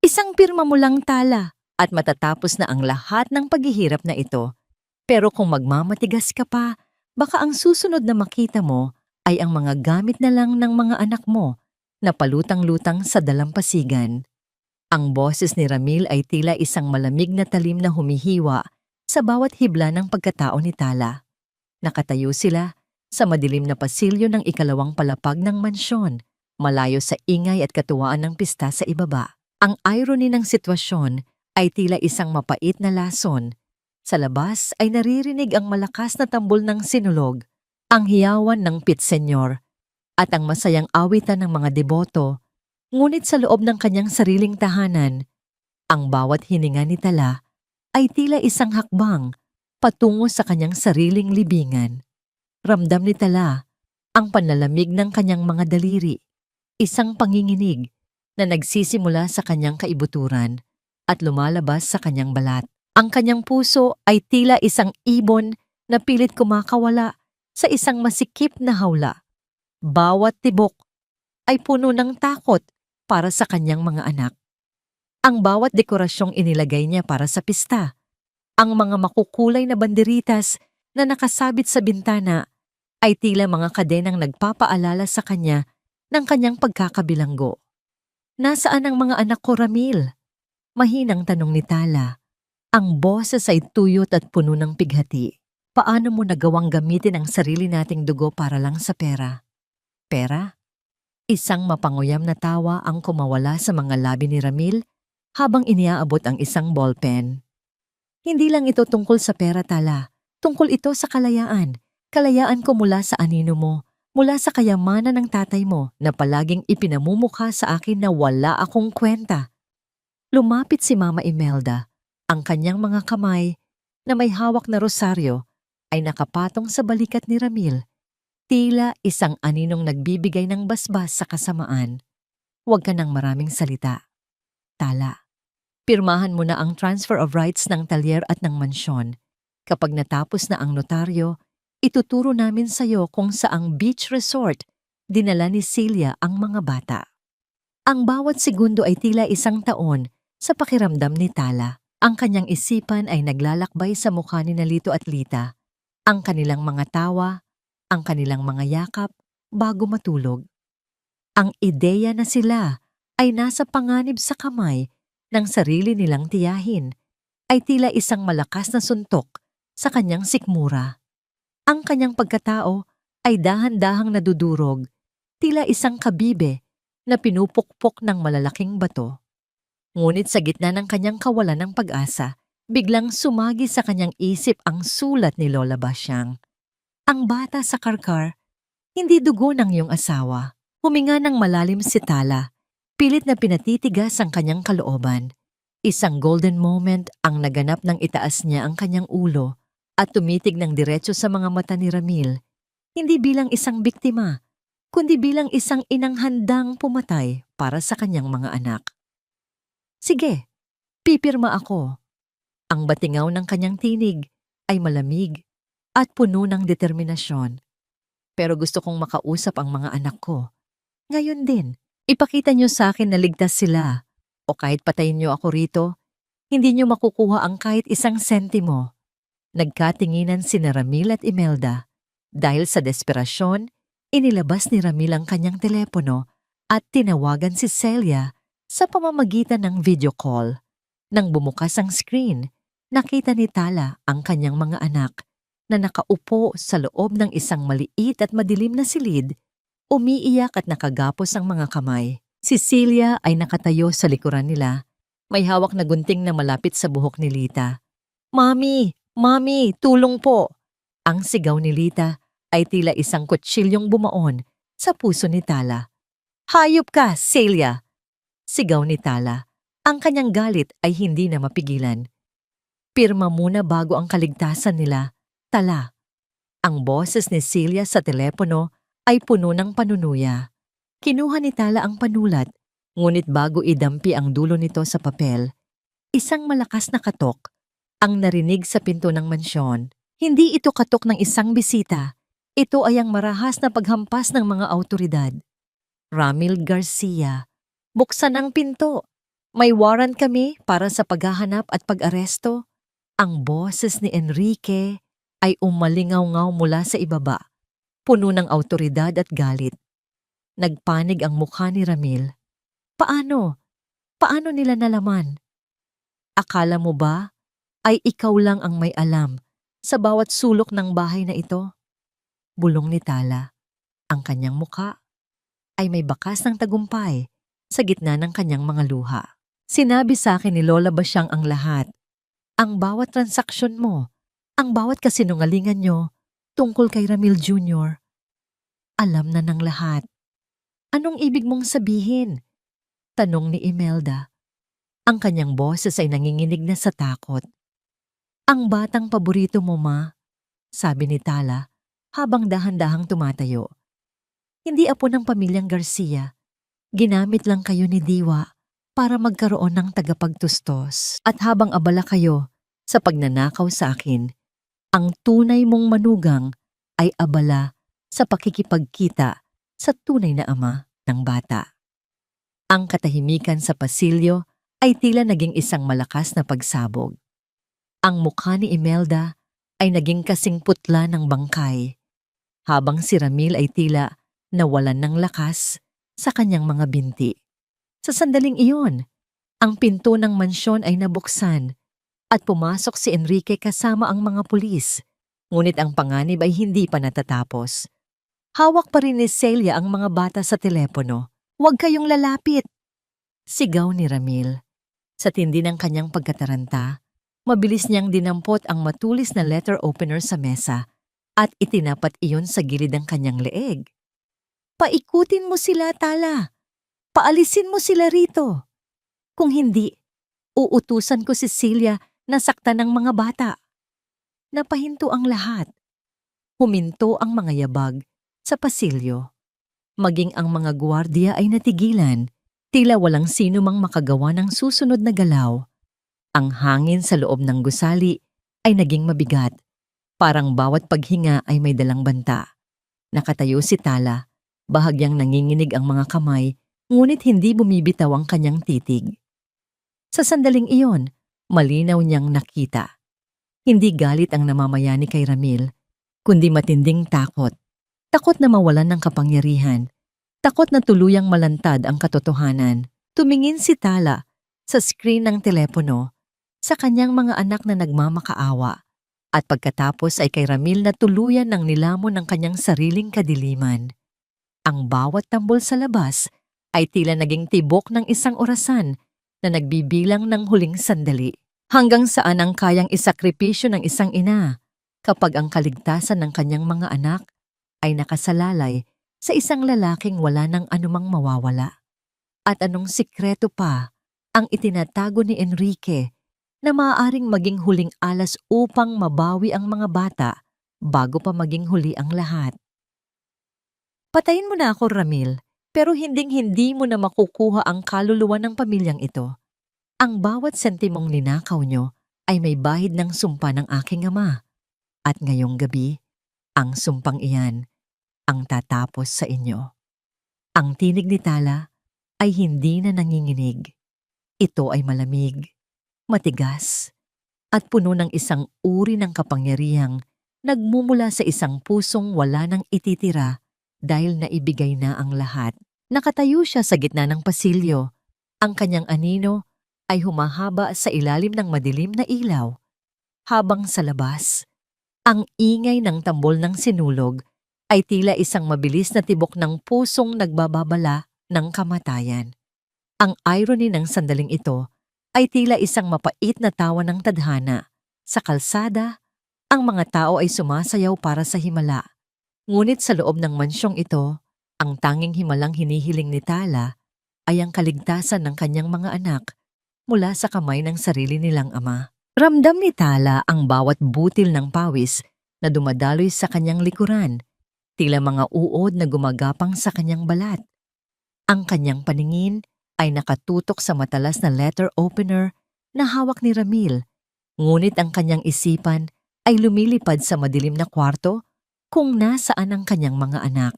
A: Isang pirma mo lang, Tala, at matatapos na ang lahat ng paghihirap na ito. Pero kung magmamatigas ka pa, baka ang susunod na makita mo ay ang mga gamit na lang ng mga anak mo na palutang-lutang sa dalampasigan. Ang boses ni Ramil ay tila isang malamig na talim na humihiwa sa bawat hibla ng pagkatao ni Tala. Nakatayo sila sa madilim na pasilyo ng ikalawang palapag ng mansyon, malayo sa ingay at katuwaan ng pista sa ibaba. Ang irony ng sitwasyon ay tila isang mapait na lason. Sa labas ay naririnig ang malakas na tambol ng sinulog, ang hiyawan ng pitsenyor, at ang masayang awitan ng mga deboto. Ngunit sa loob ng kanyang sariling tahanan, ang bawat hininga ni Tala ay tila isang hakbang patungo sa kanyang sariling libingan. Ramdam ni Tala ang panlalamig ng kanyang mga daliri, isang panginginig na nagsisimula sa kanyang kaibuturan at lumalabas sa kanyang balat. Ang kanyang puso ay tila isang ibon na pilit kumakawala sa isang masikip na hawla. Bawat tibok ay puno ng takot para sa kanyang mga anak. Ang bawat dekorasyong inilagay niya para sa pista, ang mga makukulay na banderitas na nakasabit sa bintana ay tila mga kadenang nagpapaalala sa kanya ng kanyang pagkakabilanggo. Nasaan ang mga anak ko, Ramil? Mahinang tanong ni Tala. Ang boses ay tuyot at puno ng pighati. Paano mo nagawang gamitin ang sarili nating dugo para lang sa pera? Pera? Isang mapanguyam na tawa ang kumawala sa mga labi ni Ramil habang iniaabot ang isang ballpen. Hindi lang ito tungkol sa pera, Tala. Tungkol ito sa kalayaan. Kalayaan ko mula sa anino mo, mula sa kayamanan ng tatay mo na palaging ipinamumukha sa akin na wala akong kwenta. Lumapit si Mama Imelda. Ang kanyang mga kamay na may hawak na rosaryo ay nakapatong sa balikat ni Ramil. Tila isang aninong nagbibigay ng basbas sa kasamaan. Huwag ka ng maraming salita. Tala, pirmahan mo na ang transfer of rights ng talyer at ng mansyon. Kapag natapos na ang notaryo, ituturo namin sa iyo kung saang beach resort dinala ni Celia ang mga bata. Ang bawat segundo ay tila isang taon sa pakiramdam ni Tala. Ang kanyang isipan ay naglalakbay sa mukha ni Lito at Lita, ang kanilang mga tawa, ang kanilang mga yakap bago matulog. Ang ideya na sila ay nasa panganib sa kamay ng sarili nilang tiyahin ay tila isang malakas na suntok sa kanyang sikmura. Ang kanyang pagkatao ay dahan-dahang nadudurog, tila isang kabibe na pinupukpok ng malalaking bato. Ngunit sa gitna ng kanyang kawalan ng pag-asa, biglang sumagi sa kanyang isip ang sulat ni Lola Basyang. Ang bata sa karkar, hindi dugo ng iyong asawa. Huminga ng malalim si Tala, pilit na pinatitigas ang kanyang kalooban. Isang golden moment ang naganap nang itaas niya ang kanyang ulo at tumitig ng diretso sa mga mata ni Ramil, hindi bilang isang biktima, kundi bilang isang inang handang pumatay para sa kanyang mga anak. Sige, pipirma ako. Ang batingaw ng kanyang tinig ay malamig at puno ng determinasyon. Pero gusto kong makausap ang mga anak ko. Ngayon din, ipakita niyo sa akin na ligtas sila. O kahit patayin niyo ako rito, hindi niyo makukuha ang kahit isang sentimo. Nagkatinginan sina Ramil at Imelda. Dahil sa desperasyon, inilabas ni Ramil ang kanyang telepono at tinawagan si Celia sa pamamagitan ng video call. Nang bumukas ang screen, nakita ni Tala ang kanyang mga anak na nakaupo sa loob ng isang maliit at madilim na silid, umiiyak at nakagapos ang mga kamay. Si Celia ay nakatayo sa likuran nila, may hawak na gunting na malapit sa buhok ni Lita. Mami! Mami! Tulong po! Ang sigaw ni Lita ay tila isang kutsilyong bumaon sa puso ni Tala. Hayop ka, Celia! Sigaw ni Tala. Ang kanyang galit ay hindi na mapigilan. Pirma muna bago ang kaligtasan nila, Tala. Ang boses ni Celia sa telepono ay puno ng panunuya. Kinuha ni Tala ang panulat, ngunit bago idampi ang dulo nito sa papel, isang malakas na katok ang narinig sa pinto ng mansyon. Hindi ito katok ng isang bisita. Ito ay ang marahas na paghampas ng mga awtoridad. Ramil Garcia. Buksan ang pinto. May warrant kami para sa paghahanap at pag-aresto. Ang boses ni Enrique ay umalingaw-ngaw mula sa ibaba, puno ng awtoridad at galit. Nagpanig ang mukha ni Ramil. Paano? Paano nila nalaman? Akala mo ba ay ikaw lang ang may alam sa bawat sulok ng bahay na ito? Bulong ni Tala. Ang kanyang mukha ay may bakas ng tagumpay sa gitna ng kanyang mga luha. Sinabi sa akin ni Lola Basyang ang lahat. Ang bawat transaksyon mo, ang bawat kasinungalingan nyo tungkol kay Ramil Jr. Alam na ng lahat. Anong ibig mong sabihin? Tanong ni Imelda. Ang kanyang boses ay nanginginig na sa takot. Ang batang paborito mo, ma, sabi ni Tala habang dahan-dahang tumatayo. Hindi apo ng pamilyang Garcia. Ginamit lang kayo ni Diwa para magkaroon ng tagapagtustos. At habang abala kayo sa pagnanakaw sa akin, ang tunay mong manugang ay abala sa pakikipagkita sa tunay na ama ng bata. Ang katahimikan sa pasilyo ay tila naging isang malakas na pagsabog. Ang mukha ni Imelda ay naging kasing putla ng bangkay, habang si Ramil ay tila nawalan ng lakas sa kanyang mga binti. Sa sandaling iyon, ang pinto ng mansyon ay nabuksan at pumasok si Enrique kasama ang mga pulis, ngunit ang panganib ay hindi pa natatapos. Hawak pa rin ni Celia ang mga bata sa telepono. "Huwag kayong lalapit!" Sigaw ni Ramil. Sa tindi ng kanyang pagkataranta, mabilis niyang dinampot ang matulis na letter opener sa mesa at itinapat iyon sa gilid ng kanyang leeg. "Paikutin mo sila, Tala! Paalisin mo sila rito! Kung hindi, uutusan ko si Celia na saktan ng mga bata." Napahinto ang lahat. Huminto ang mga yabag sa pasilyo. Maging ang mga gwardiya ay natigilan, tila walang sino mang makagawa ng susunod na galaw. Ang hangin sa loob ng gusali ay naging mabigat. Parang bawat paghinga ay may dalang banta. Nakatayo si Tala, bahagyang nanginginig ang mga kamay, ngunit hindi bumibitaw ang kanyang titig. Sa sandaling iyon, malinaw niyang nakita. Hindi galit ang namamayani kay Ramil, kundi matinding takot. Takot na mawalan ng kapangyarihan. Takot na tuluyang malantad ang katotohanan. Tumingin si Tala sa screen ng telepono, sa kanyang mga anak na nagmamakaawa, at pagkatapos ay kay Ramil na tuluyan ng nilamon ng kanyang sariling kadiliman. Ang bawat tambol sa labas ay tila naging tibok ng isang orasan na nagbibilang ng huling sandali. Hanggang saan ang kayang isakripisyo ng isang ina kapag ang kaligtasan ng kanyang mga anak ay nakasalalay sa isang lalaking wala ng anumang mawawala. At anong sikreto pa ang itinatago ni Enrique na maaaring maging huling alas upang mabawi ang mga bata bago pa maging huli ang lahat. "Patayin mo na ako, Ramil, pero hinding-hindi mo na makukuha ang kaluluwa ng pamilyang ito. Ang bawat sentimong ninakaw nyo ay may bahid ng sumpa ng aking ama. At ngayong gabi, ang sumpang iyan ang tatapos sa inyo." Ang tinig ni Tala ay hindi na nanginginig. Ito ay malamig, matigas, at puno ng isang uri ng kapangyarihang nagmumula sa isang pusong wala nang ititira dahil naibigay na ang lahat. Nakatayo siya sa gitna ng pasilyo. Ang kanyang anino ay humahaba sa ilalim ng madilim na ilaw, habang sa labas, ang ingay ng tambol ng sinulog ay tila isang mabilis na tibok ng pusong nagbababala ng kamatayan. Ang irony ng sandaling ito ay tila isang mapait na tawa ng tadhana. Sa kalsada, ang mga tao ay sumasayaw para sa himala. Ngunit sa loob ng mansyong ito, ang tanging himalang hinihiling ni Tala ay ang kaligtasan ng kanyang mga anak mula sa kamay ng sarili nilang ama. Ramdam ni Tala ang bawat butil ng pawis na dumadaloy sa kanyang likuran, tila mga uod na gumagapang sa kanyang balat. Ang kanyang paningin ay nakatutok sa matalas na letter opener na hawak ni Ramil, ngunit ang kanyang isipan ay lumilipad sa madilim na kwarto kung nasaan ang kanyang mga anak.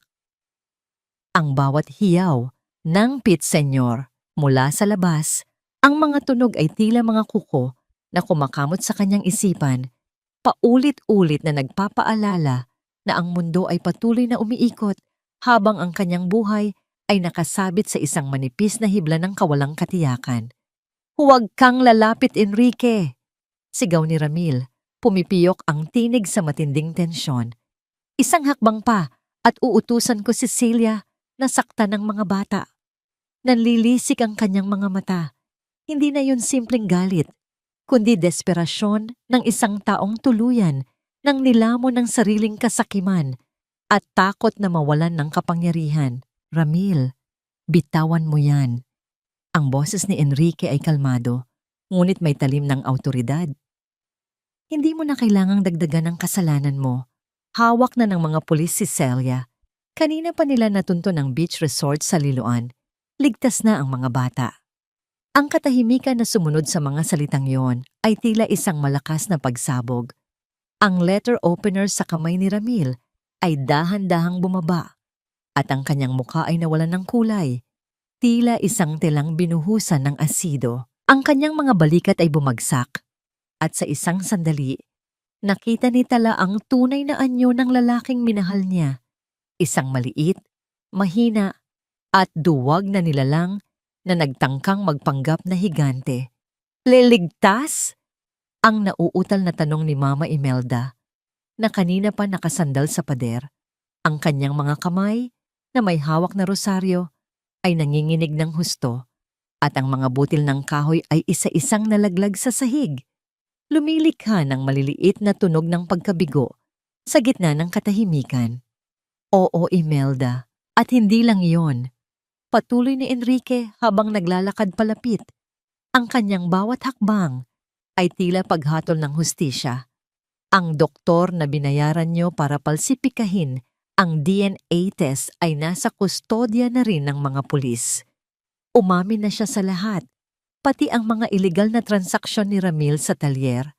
A: Ang bawat hiyaw ng pit senyor mula sa labas, ang mga tunog ay tila mga kuko na kumakamot sa kanyang isipan, paulit-ulit na nagpapaalala na ang mundo ay patuloy na umiikot habang ang kanyang buhay ay nakasabit sa isang manipis na hibla ng kawalang katiyakan. "Huwag kang lalapit, Enrique!" sigaw ni Ramil. Pumipiyok ang tinig sa matinding tensyon. "Isang hakbang pa at uutusan ko si Celia na saktan ng mga bata." Nanlilisik ang kanyang mga mata. Hindi na yun simpleng galit, kundi desperasyon ng isang taong tuluyan ng nilamon ng sariling kasakiman at takot na mawalan ng kapangyarihan. "Ramil, bitawan mo yan." Ang boses ni Enrique ay kalmado, ngunit may talim ng awtoridad. "Hindi mo na kailangang dagdagan ang kasalanan mo. Hawak na ng mga pulis si Celia. Kanina pa nila natunto ng beach resort sa Liloan. Ligtas na ang mga bata." Ang katahimikan na sumunod sa mga salitang yon ay tila isang malakas na pagsabog. Ang letter opener sa kamay ni Ramil ay dahan-dahang bumaba at ang kanyang mukha ay nawalan ng kulay. Tila isang telang binuhusan ng asido. Ang kanyang mga balikat ay bumagsak at sa isang sandali, nakita ni Tala ang tunay na anyo ng lalaking minahal niya. Isang maliit, mahina, at duwag na nilalang na nagtangkang magpanggap na higante. Liligtas? Ang nauutal na tanong ni Mama Imelda, na kanina pa nakasandal sa pader. Ang kanyang mga kamay, na may hawak na rosaryo, ay nanginginig ng husto, at ang mga butil ng kahoy ay isa-isang nalaglag sa sahig. Lumilikha ng maliliit na tunog ng pagkabigo sa gitna ng katahimikan. Oo, Imelda, at hindi lang iyon. Patuloy ni Enrique habang naglalakad palapit. Ang kanyang bawat hakbang ay tila paghatol ng hustisya. Ang doktor na binayaran niyo para palsipikahin ang DNA test ay nasa kustodya na rin ng mga pulis. Umamin na siya sa lahat, pati ang mga iligal na transaksyon ni Ramil sa talyer.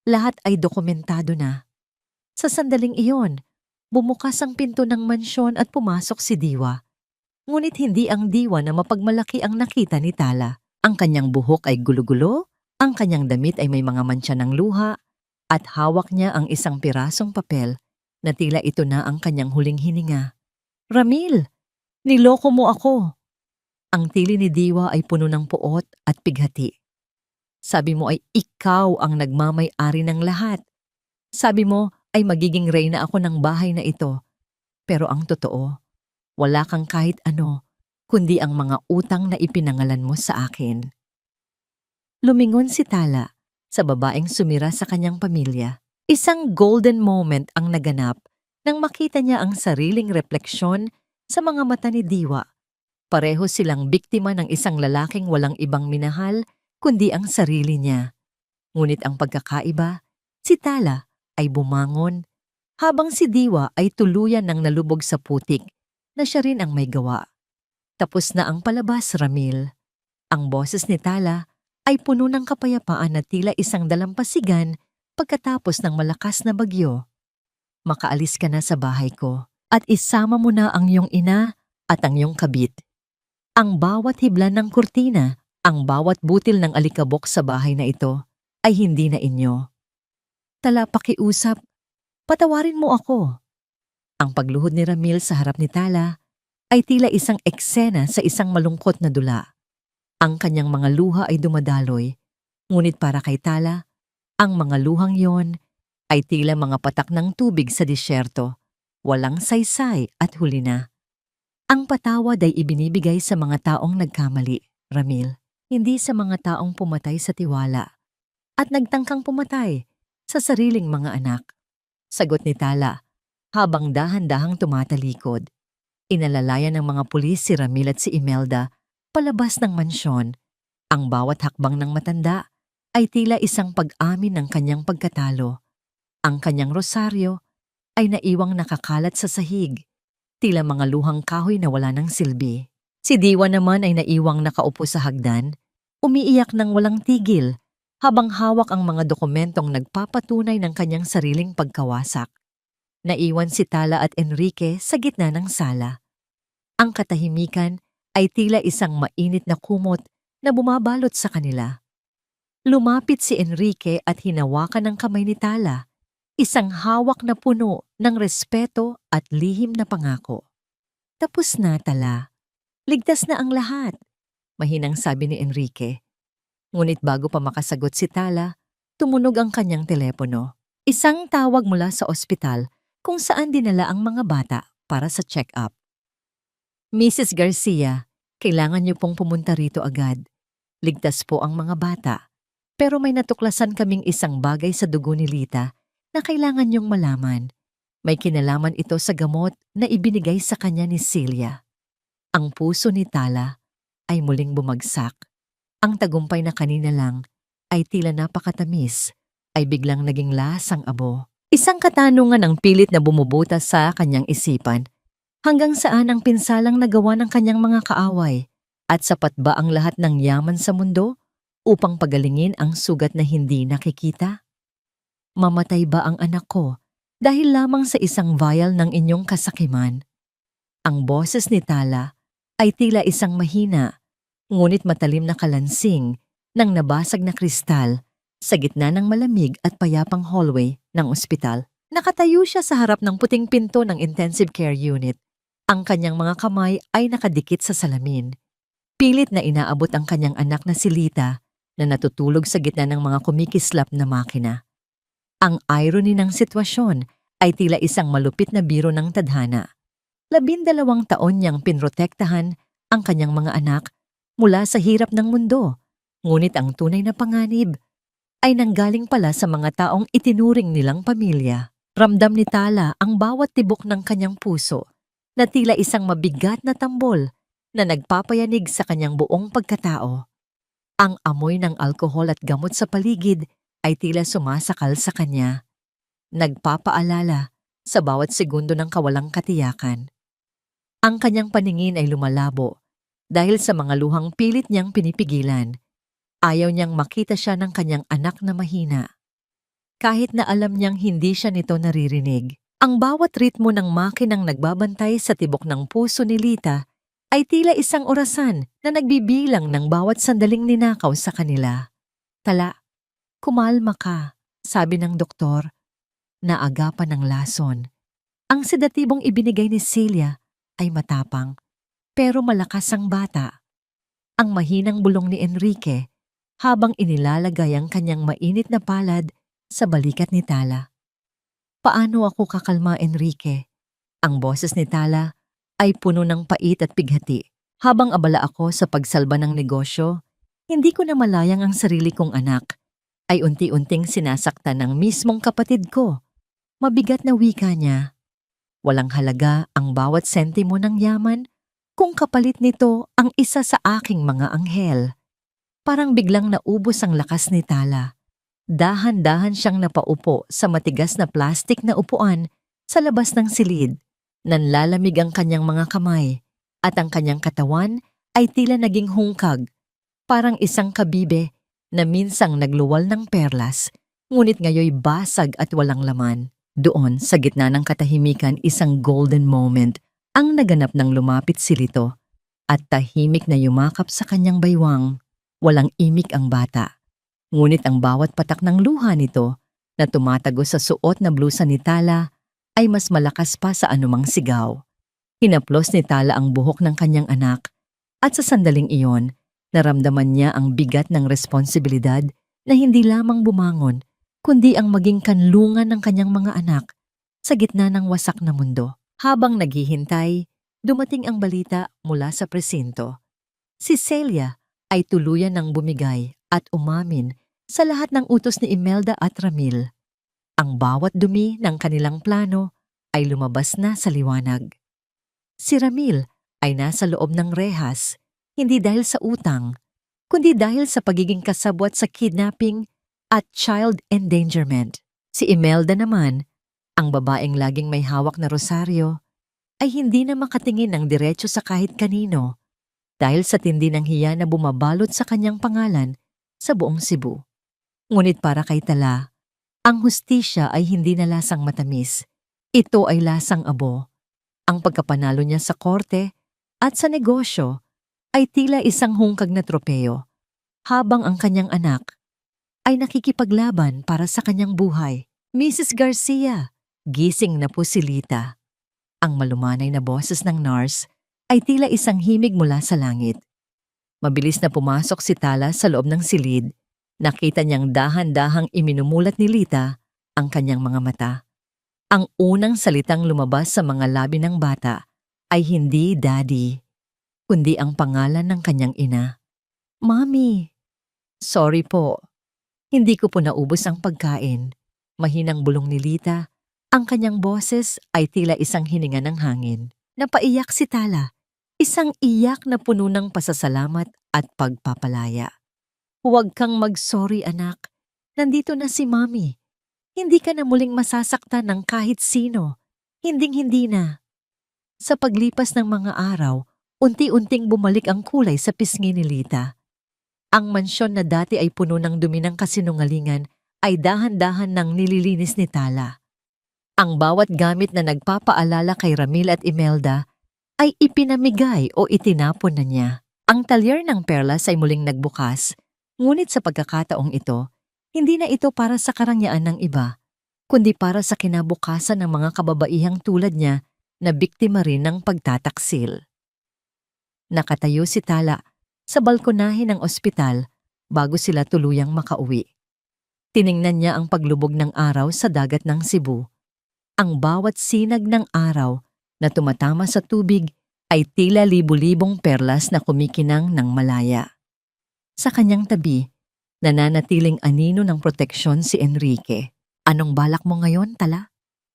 A: Lahat ay dokumentado na. Sa sandaling iyon, bumukas ang pinto ng mansyon at pumasok si Diwa. Ngunit hindi ang Diwa na mapagmalaki ang nakita ni Tala. Ang kanyang buhok ay gulo-gulo, ang kanyang damit ay may mga mantsa ng luha, at hawak niya ang isang pirasong papel na tila ito na ang kanyang huling hininga. Ramil, niloko mo ako. Ang tili ni Diwa ay puno ng puot at pighati. Sabi mo ay ikaw ang nagmamay-ari ng lahat. Sabi mo ay magiging reyna ako ng bahay na ito. Pero ang totoo, wala kang kahit ano, kundi ang mga utang na ipinangalan mo sa akin. Lumingon si Tala sa babaeng sumira sa kanyang pamilya. Isang golden moment ang naganap nang makita niya ang sariling refleksyon sa mga mata ni Diwa. Pareho silang biktima ng isang lalaking walang ibang minahal kundi ang sarili niya. Ngunit ang pagkakaiba, si Tala ay bumangon habang si Diwa ay tuluyan ng nalubog sa putik na siya rin ang may gawa. Tapos na ang palabas, Ramil. Ang boses ni Tala ay puno ng kapayapaan na tila isang dalampasigan pagkatapos ng malakas na bagyo. Makaalis ka na sa bahay ko at isama mo na ang iyong ina at ang iyong kabit. Ang bawat hibla ng kurtina, ang bawat butil ng alikabok sa bahay na ito ay hindi na inyo. Tala, pakiusap, patawarin mo ako. Ang pagluhod ni Ramil sa harap ni Tala ay tila isang eksena sa isang malungkot na dula. Ang kanyang mga luha ay dumadaloy, ngunit para kay Tala, ang mga luhang yon ay tila mga patak ng tubig sa disyerto, walang saysay at huli na. Ang patawad ay ibinibigay sa mga taong nagkamali, Ramil, hindi sa mga taong pumatay sa tiwala at nagtangkang pumatay sa sariling mga anak. Sagot ni Tala habang dahan-dahang tumatalikod. Inalalayan ng mga pulis si Ramil at si Imelda palabas ng mansyon. Ang bawat hakbang ng matanda ay tila isang pag-amin ng kanyang pagkatalo. Ang kanyang rosaryo ay naiwang nakakalat sa sahig, tila mga luhang kahoy na wala ng silbi. Si Diwa naman ay naiwang nakaupo sa hagdan, umiiyak ng walang tigil habang hawak ang mga dokumentong nagpapatunay ng kanyang sariling pagkawasak. Naiwan si Tala at Enrique sa gitna ng sala. Ang katahimikan ay tila isang mainit na kumot na bumabalot sa kanila. Lumapit si Enrique at hinawakan ng kamay ni Tala, isang hawak na puno ng respeto at lihim na pangako. Tapos na, Tala. Ligtas na ang lahat, mahinang sabi ni Enrique. Ngunit bago pa makasagot si Tala, tumunog ang kanyang telepono. Isang tawag mula sa ospital kung saan dinala ang mga bata para sa check-up. Mrs. Garcia, kailangan niyo pong pumunta rito agad. Ligtas po ang mga bata. Pero may natuklasan kaming isang bagay sa dugo ni Lita na kailangan niyong malaman. May kinalaman ito sa gamot na ibinigay sa kanya ni Celia. Ang puso ni Tala ay muling bumagsak. Ang tagumpay na kanina lang ay tila napakatamis, ay biglang naging lasang abo. Isang katanungan ang pilit na bumubutas sa kanyang isipan. Hanggang saan ang pinsalang nagawa ng kanyang mga kaaway? At sapat ba ang lahat ng yaman sa mundo upang pagalingin ang sugat na hindi nakikita? Mamatay ba ang anak ko Dahil lamang sa isang vial ng inyong kasakiman, ang boses ni Tala ay tila isang mahina, ngunit matalim na kalansing ng nabasag na kristal sa gitna ng malamig at payapang hallway ng ospital. Nakatayo siya sa harap ng puting pinto ng intensive care unit. Ang kanyang mga kamay ay nakadikit sa salamin. Pilit na inaabot ang kanyang anak na si Lita na natutulog sa gitna ng mga kumikislap na makina. Ang irony ng sitwasyon ay tila isang malupit na biro ng tadhana. 12 taon niyang pinrotektahan ang kanyang mga anak mula sa hirap ng mundo, ngunit ang tunay na panganib ay nanggaling pala sa mga taong itinuring nilang pamilya. Ramdam ni Tala ang bawat tibok ng kanyang puso na tila isang mabigat na tambol na nagpapayanig sa kanyang buong pagkatao. Ang amoy ng alkohol at gamot sa paligid ay tila sumasakal sa kanya, nagpapaalala sa bawat segundo ng kawalang katiyakan. Ang kanyang paningin ay lumalabo dahil sa mga luhang pilit niyang pinipigilan. Ayaw niyang makita siya ng kanyang anak na mahina. Kahit na alam niyang hindi siya nito naririnig, ang bawat ritmo ng makinang nagbabantay sa tibok ng puso ni Lita ay tila isang orasan na nagbibilang ng bawat sandaling ninakaw sa kanila. Tala, kumalma ka, sabi ng doktor, na agapan ng lason. Ang sedatibong ibinigay ni Celia ay matapang, pero malakas ang bata. Ang mahinang bulong ni Enrique habang inilalagay ang kanyang mainit na palad sa balikat ni Tala. Paano ako kakalma, Enrique? Ang boses ni Tala ay puno ng pait at pighati. Habang abala ako sa pagsalba ng negosyo, hindi ko na malayang ang sarili kong anak ay unti-unting sinasaktan ng mismong kapatid ko. Mabigat na wika niya. Walang halaga ang bawat sentimo ng yaman kung kapalit nito ang isa sa aking mga anghel. Parang biglang naubos ang lakas ni Tala. Dahan-dahan siyang napaupo sa matigas na plastik na upuan sa labas ng silid. Nanlalamig ang kanyang mga kamay at ang kanyang katawan ay tila naging hungkag. Parang isang kabibe na minsang nagluwal ng perlas, ngunit ngayoy basag at walang laman. Doon sa gitna ng katahimikan, isang golden moment ang naganap ng lumapit si Lito at tahimik na yumakap sa kanyang baywang. Walang imik ang bata. Ngunit ang bawat patak ng luha nito na tumatago sa suot na blusa ni Tala ay mas malakas pa sa anumang sigaw. Hinaplos ni Tala ang buhok ng kanyang anak at sa sandaling iyon, naramdaman niya ang bigat ng responsibilidad na hindi lamang bumangon kundi ang maging kanlungan ng kanyang mga anak sa gitna ng wasak na mundo. Habang naghihintay, dumating ang balita mula sa presinto. Si Celia ay tuluyan ng bumigay at umamin sa lahat ng utos ni Imelda at Ramil. Ang bawat dumi ng kanilang plano ay lumabas na sa liwanag. Si Ramil ay nasa loob ng rehas, hindi dahil sa utang, kundi dahil sa pagiging kasabwat sa kidnapping at child endangerment. Si Imelda naman, ang babaeng laging may hawak na rosaryo, ay hindi na makatingin ng diretso sa kahit kanino dahil sa tindi ng hiya na bumabalot sa kanyang pangalan sa buong Cebu. Ngunit para kay Tala, ang hustisya ay hindi na lasang matamis. Ito ay lasang abo. Ang pagkapanalo niya sa korte at sa negosyo ay tila isang hungkag na tropeyo, habang ang kanyang anak ay nakikipaglaban para sa kanyang buhay. Mrs. Garcia, gising na po si Lita. Ang malumanay na boses ng nurse ay tila isang himig mula sa langit. Mabilis na pumasok si Tala sa loob ng silid. Nakita niyang dahan-dahang iminumulat ni Lita ang kanyang mga mata. Ang unang salitang lumabas sa mga labi ng bata ay hindi daddy, kundi ang pangalan ng kanyang ina. Mami, sorry po. Hindi ko po naubos ang pagkain. Mahinang bulong ni Lita. Ang kanyang boses ay tila isang hininga ng hangin. Napaiyak si Tala. Isang iyak na puno ng pasasalamat at pagpapalaya. Huwag kang mag-sorry, anak. Nandito na si Mami. Hindi ka na muling masasaktan ng kahit sino. Hinding-hindi na. Sa paglipas ng mga araw, unti-unting bumalik ang kulay sa pisngi ni Lita. Ang mansyon na dati ay puno ng dumi ng kasinungalingan ay dahan-dahan nang nililinis ni Tala. Ang bawat gamit na nagpapaalala kay Ramil at Imelda ay ipinamigay o itinapon na niya. Ang talyer ng perlas ay muling nagbukas, ngunit sa pagkakataong ito, hindi na ito para sa karangyaan ng iba, kundi para sa kinabukasan ng mga kababaihang tulad niya na biktima rin ng pagtataksil. Nakatayo si Tala sa balkonahe ng ospital bago sila tuluyang makauwi. Tiningnan niya ang paglubog ng araw sa dagat ng Cebu. Ang bawat sinag ng araw na tumatama sa tubig ay tila libu-libong perlas na kumikinang ng malaya. Sa kanyang tabi, nananatiling anino ng proteksyon si Enrique. Anong balak mo ngayon, Tala?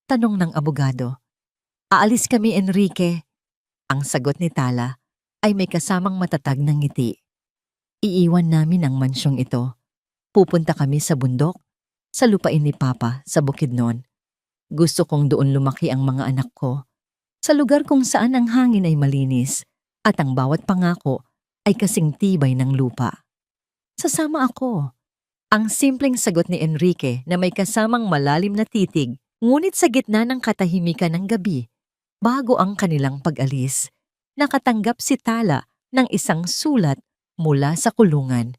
A: Tanong ng abogado. Aalis kami, Enrique. Ang sagot ni Tala ay may kasamang matatag na ngiti. Iiwan namin ang mansyong ito. Pupunta kami sa bundok, sa lupain ni Papa sa Bukidnon. Gusto kong doon lumaki ang mga anak ko, sa lugar kung saan ang hangin ay malinis at ang bawat pangako ay kasing tibay ng lupa. Sasama ako. Ang simpleng sagot ni Enrique na may kasamang malalim na titig, ngunit sa gitna ng katahimikan ng gabi, bago ang kanilang pag-alis, nakatanggap si Tala ng isang sulat mula sa kulungan.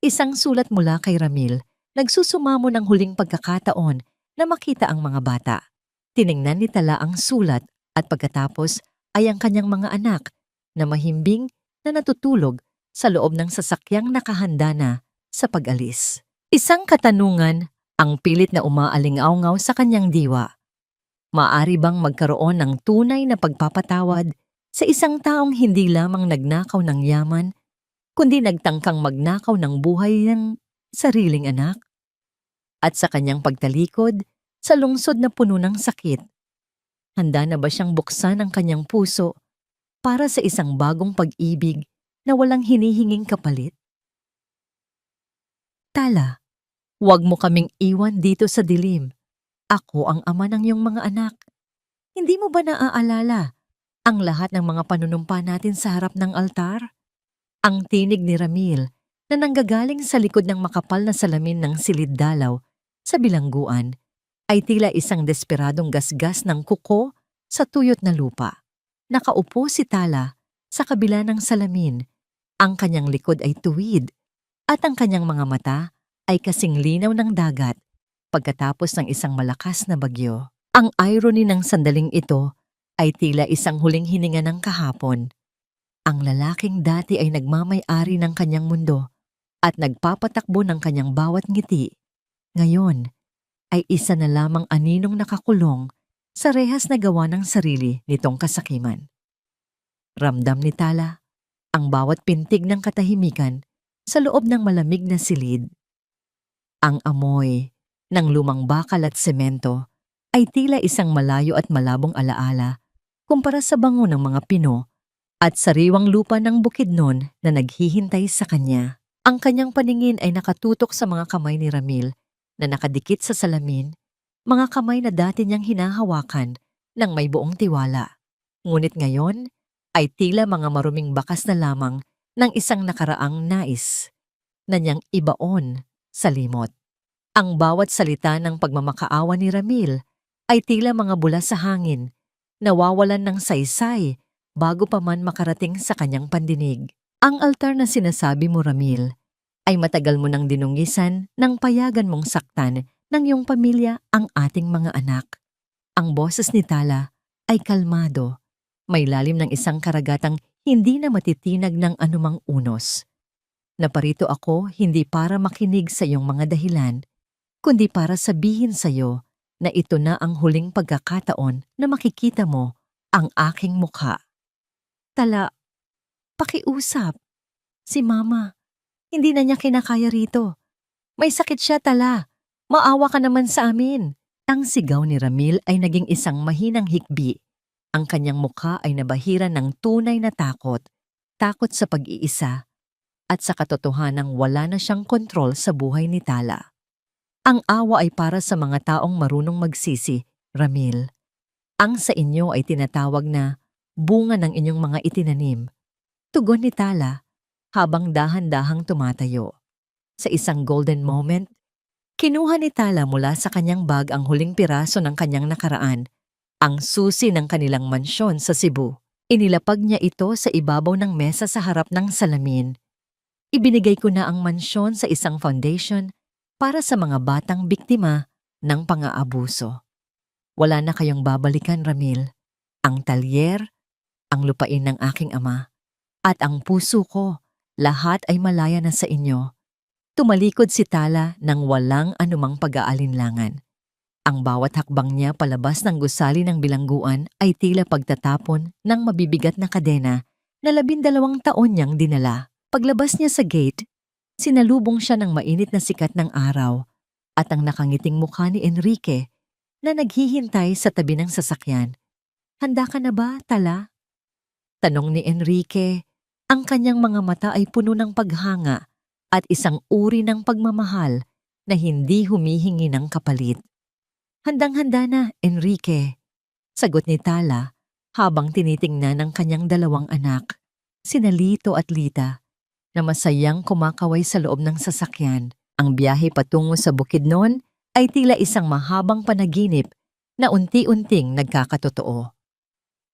A: Isang sulat mula kay Ramil, nagsusumamo ng huling pagkakataon na makita ang mga bata. Tiningnan ni Tala ang sulat at pagkatapos ay ang kanyang mga anak na mahimbing na natutulog sa loob ng sasakyang nakahanda na sa pag-alis. Isang katanungan ang pilit na umaalingaw-ngaw sa kanyang diwa. Maaari bang magkaroon ng tunay na pagpapatawad sa isang taong hindi lamang nagnakaw ng yaman, kundi nagtangkang magnakaw ng buhay ng sariling anak? At sa kanyang pagtalikod, sa lungsod na puno ng sakit, handa na ba siyang buksan ang kanyang puso para sa isang bagong pag-ibig na walang hinihinging kapalit? Tala, huwag mo kaming iwan dito sa dilim. Ako ang ama ng iyong mga anak. Hindi mo ba naaalala ang lahat ng mga panunumpa natin sa harap ng altar? Ang tinig ni Ramil na nanggagaling sa likod ng makapal na salamin ng silid dalaw sa bilangguan ay tila isang desperadong gasgas ng kuko sa tuyot na lupa. Nakaupo si Tala sa kabila ng salamin. Ang kanyang likod ay tuwid at ang kanyang mga mata ay kasing linaw ng dagat pagkatapos ng isang malakas na bagyo. Ang irony ng sandaling ito ay tila isang huling hininga ng kahapon. Ang lalaking dati ay nagmamay-ari ng kanyang mundo at nagpapatakbo ng kanyang bawat ngiti. Ngayon ay isa na lamang aninong nakakulong sa rehas na gawa ng sarili nitong kasakiman. Ramdam ni Tala ang bawat pintig ng katahimikan sa loob ng malamig na silid. Ang amoy ng lumang bakal at semento ay tila isang malayo at malabong alaala kumpara sa bango ng mga pino at sariwang lupa ng Bukidnon na naghihintay sa kanya. Ang kanyang paningin ay nakatutok sa mga kamay ni Ramil na nakadikit sa salamin, mga kamay na dati niyang hinahawakan ng may buong tiwala. Ngunit ngayon ay tila mga maruming bakas na lamang ng isang nakaraang nais na niyang ibaon sa limot. Ang bawat salita ng pagmamakaawa ni Ramil ay tila mga bula sa hangin, nawawalan ng saysay bago pa man makarating sa kanyang pandinig. Ang altar na sinasabi mo, Ramil, ay matagal mo nang dinungisan nang payagan mong saktan ng iyong pamilya ang ating mga anak. Ang boses ni Tala ay kalmado, may lalim ng isang karagatang hindi na matitinag ng anumang unos. Naparito ako hindi para makinig sa iyong mga dahilan, kundi para sabihin sa iyo na ito na ang huling pagkakataon na makikita mo ang aking mukha. Tala, pakiusap. Si Mama, hindi na niya kinakaya rito. May sakit siya, Tala. Maawa ka naman sa amin. Ang sigaw ni Ramil ay naging isang mahinang hikbi. Ang kanyang mukha ay nabahiran ng tunay na takot. Takot sa pag-iisa at sa katotohanang wala na siyang kontrol sa buhay ni Tala. Ang awa ay para sa mga taong marunong magsisi, Ramil. Ang sa inyo ay tinatawag na bunga ng inyong mga itinanim. Tugon ni Tala habang dahan-dahang tumatayo. Sa isang golden moment, Kinuha ni Tala mula sa kanyang bag ang huling piraso ng kanyang nakaraan, ang susi ng kanilang mansyon sa Cebu. Inilapag niya ito sa ibabaw ng mesa sa harap ng salamin. Ibinigay ko na ang mansyon sa isang foundation para sa mga batang biktima ng pang-aabuso. Wala na kayong babalikan, Ramil. Ang talyer, ang lupain ng aking ama, at ang puso ko, lahat ay malaya na sa inyo. Tumalikod si Tala nang walang anumang pag-aalinlangan. Ang bawat hakbang niya palabas ng gusali ng bilangguan ay tila pagtatapon ng mabibigat na kadena na 12 taon niyang dinala. Paglabas niya sa gate, sinalubong siya ng mainit na sikat ng araw at ang nakangiting mukha ni Enrique na naghihintay sa tabi ng sasakyan. "Handa ka na ba, Tala?" Tanong ni Enrique. Ang kanyang mga mata ay puno ng paghanga at isang uri ng pagmamahal na hindi humihingi ng kapalit. "Handang-handa na, Enrique," sagot ni Tala habang tinitingnan ang kanyang 2 anak, sina Lito at Lita, na masayang kumakaway sa loob ng sasakyan. Ang biyahe patungo sa Bukidnon ay tila isang mahabang panaginip na unti-unting nagkakatotoo.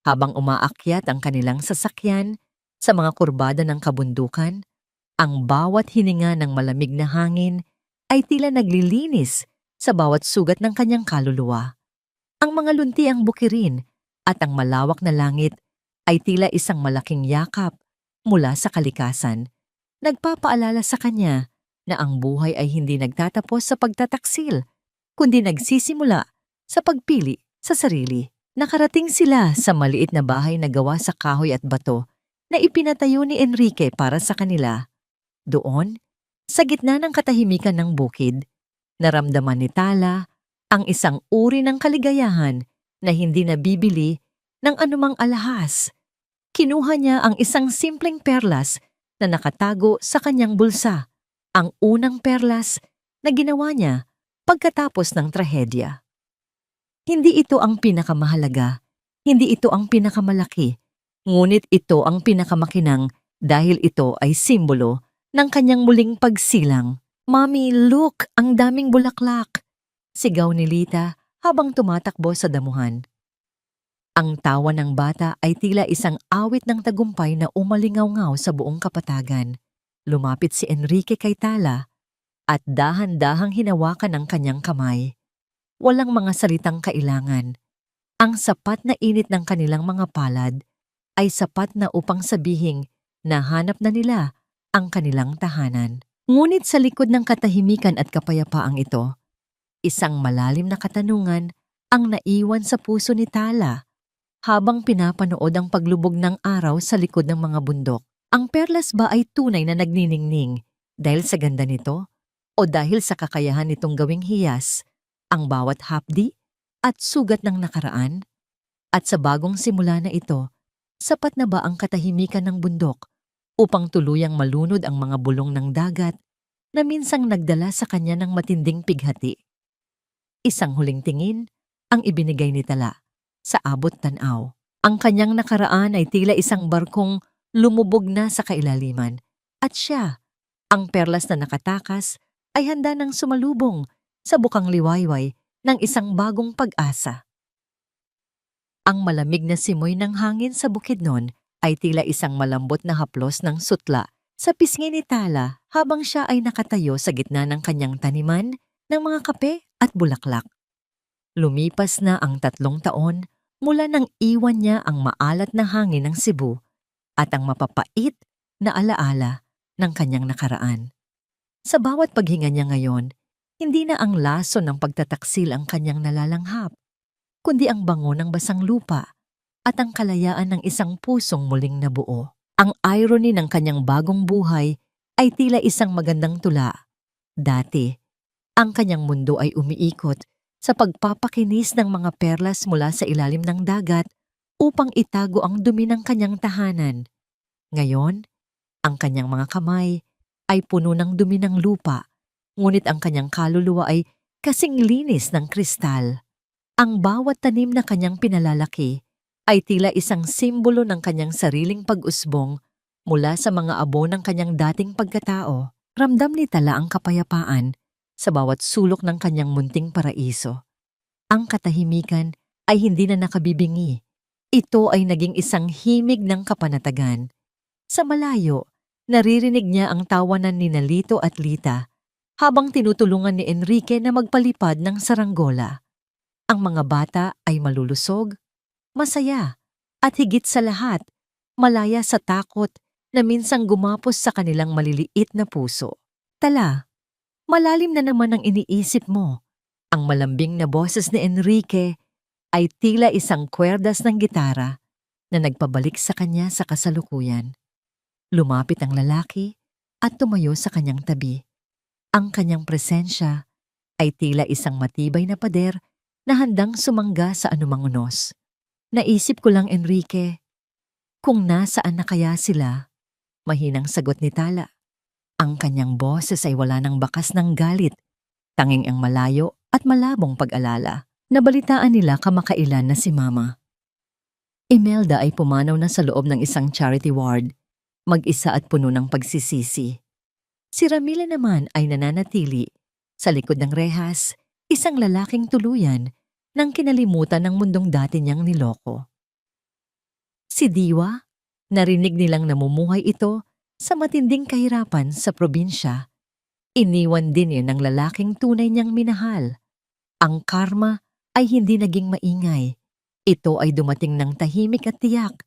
A: Habang umaakyat ang kanilang sasakyan sa mga kurbada ng kabundukan, ang bawat hininga ng malamig na hangin ay tila naglilinis sa bawat sugat ng kanyang kaluluwa. Ang mga luntiang bukirin at ang malawak na langit ay tila isang malaking yakap mula sa kalikasan, nagpapaalala sa kanya na ang buhay ay hindi nagtatapos sa pagtataksil, kundi nagsisimula sa pagpili sa sarili. Nakarating sila sa maliit na bahay na gawa sa kahoy at bato na ipinatayo ni Enrique para sa kanila. Doon, sa gitna ng katahimikan ng bukid, naramdaman ni Tala ang isang uri ng kaligayahan na hindi nabibili ng anumang alahas. Kinuha niya ang isang simpleng perlas na nakatago sa kanyang bulsa, ang unang perlas na ginawa niya pagkatapos ng trahedya. Hindi ito ang pinakamahalaga, hindi ito ang pinakamalaki, ngunit ito ang pinakamakinang dahil ito ay simbolo ng kanyang muling pagsilang. "Mommy, look! Ang daming bulaklak!" sigaw ni Lita habang tumatakbo sa damuhan. Ang tawa ng bata ay tila isang awit ng tagumpay na umalingaw-ngaw sa buong kapatagan. Lumapit si Enrique kay Tala at dahan-dahang hinawakan ang kanyang kamay. Walang mga salitang kailangan. Ang sapat na init ng kanilang mga palad ay sapat na upang sabihing nahanap na nila ang kanilang tahanan. Ngunit sa likod ng katahimikan at kapayapaang ito, isang malalim na katanungan ang naiwan sa puso ni Tala habang pinapanood ang paglubog ng araw sa likod ng mga bundok. Ang perlas ba ay tunay na nagniningning dahil sa ganda nito o dahil sa kakayahan nitong gawing hiyas ang bawat hapdi at sugat ng nakaraan? At sa bagong simula na ito, sapat na ba ang katahimikan ng bundok upang tuluyang malunod ang mga bulong ng dagat na minsang nagdala sa kanya ng matinding pighati? Isang huling tingin ang ibinigay ni Tala sa abot tanaw. Ang kanyang nakaraan ay tila isang barkong lumubog na sa kailaliman at siya, ang perlas na nakatakas, ay handa ng sumalubong sa bukang liwayway ng isang bagong pag-asa. Ang malamig na simoy ng hangin sa Bukidnon ay tila isang malambot na haplos ng sutla sa pisngi ni Tala habang siya ay nakatayo sa gitna ng kanyang taniman ng mga kape at bulaklak. Lumipas na ang 3 taon mula nang iwan niya ang maalat na hangin ng Cebu at ang mapapait na alaala ng kanyang nakaraan. Sa bawat paghinga niya ngayon, hindi na ang laso ng pagtataksil ang kanyang nalalanghap, kundi ang bango ng basang lupa at ang kalayaan ng isang pusong muling nabuo. Ang irony ng kanyang bagong buhay ay tila isang magandang tula. Dati, ang kanyang mundo ay umiikot sa pagpapakinis ng mga perlas mula sa ilalim ng dagat upang itago ang dumi ng kanyang tahanan. Ngayon, ang kanyang mga kamay ay puno ng dumi ng lupa, ngunit ang kanyang kaluluwa ay kasing linis ng kristal. Ang bawat tanim na kanyang pinalalaki ay tila isang simbolo ng kanyang sariling pag-usbong mula sa mga abo ng kanyang dating pagkatao. Ramdam ni Tala ang kapayapaan sa bawat sulok ng kanyang munting paraiso. Ang katahimikan ay hindi na nakabibingi. Ito ay naging isang himig ng kapanatagan. Sa malayo, naririnig niya ang tawanan ni Lito at Lita habang tinutulungan ni Enrique na magpalipad ng saranggola. Ang mga bata ay malulusog, masaya, at higit sa lahat, malaya sa takot na minsang gumapos sa kanilang maliliit na puso. Tala, malalim na naman ang iniisip mo. Ang malambing na boses ni Enrique ay tila isang kwerdas ng gitara na nagpabalik sa kanya sa kasalukuyan. Lumapit ang lalaki at tumayo sa kanyang tabi. Ang kanyang presensya ay tila isang matibay na pader na handang sumangga sa anumang unos. Naisip ko lang, Enrique, kung nasaan na kaya sila? Mahinang sagot ni Tala. Ang kanyang boses ay wala ng bakas ng galit, tanging ang malayo at malabong pag-alala. Nabalitaan nila kamakailan na si Mama. Imelda ay pumanaw na sa loob ng isang charity ward, mag-isa at puno ng pagsisisi. Si Ramila naman ay nananatili sa likod ng rehas, isang lalaking tuluyan nang kinalimutan ng mundong dati niyang niloko. Si Diwa, narinig nilang namumuhay ito sa matinding kahirapan sa probinsya. Iniwan din yun ng lalaking tunay niyang minahal. Ang karma ay hindi naging maingay. Ito ay dumating ng tahimik at tiyak,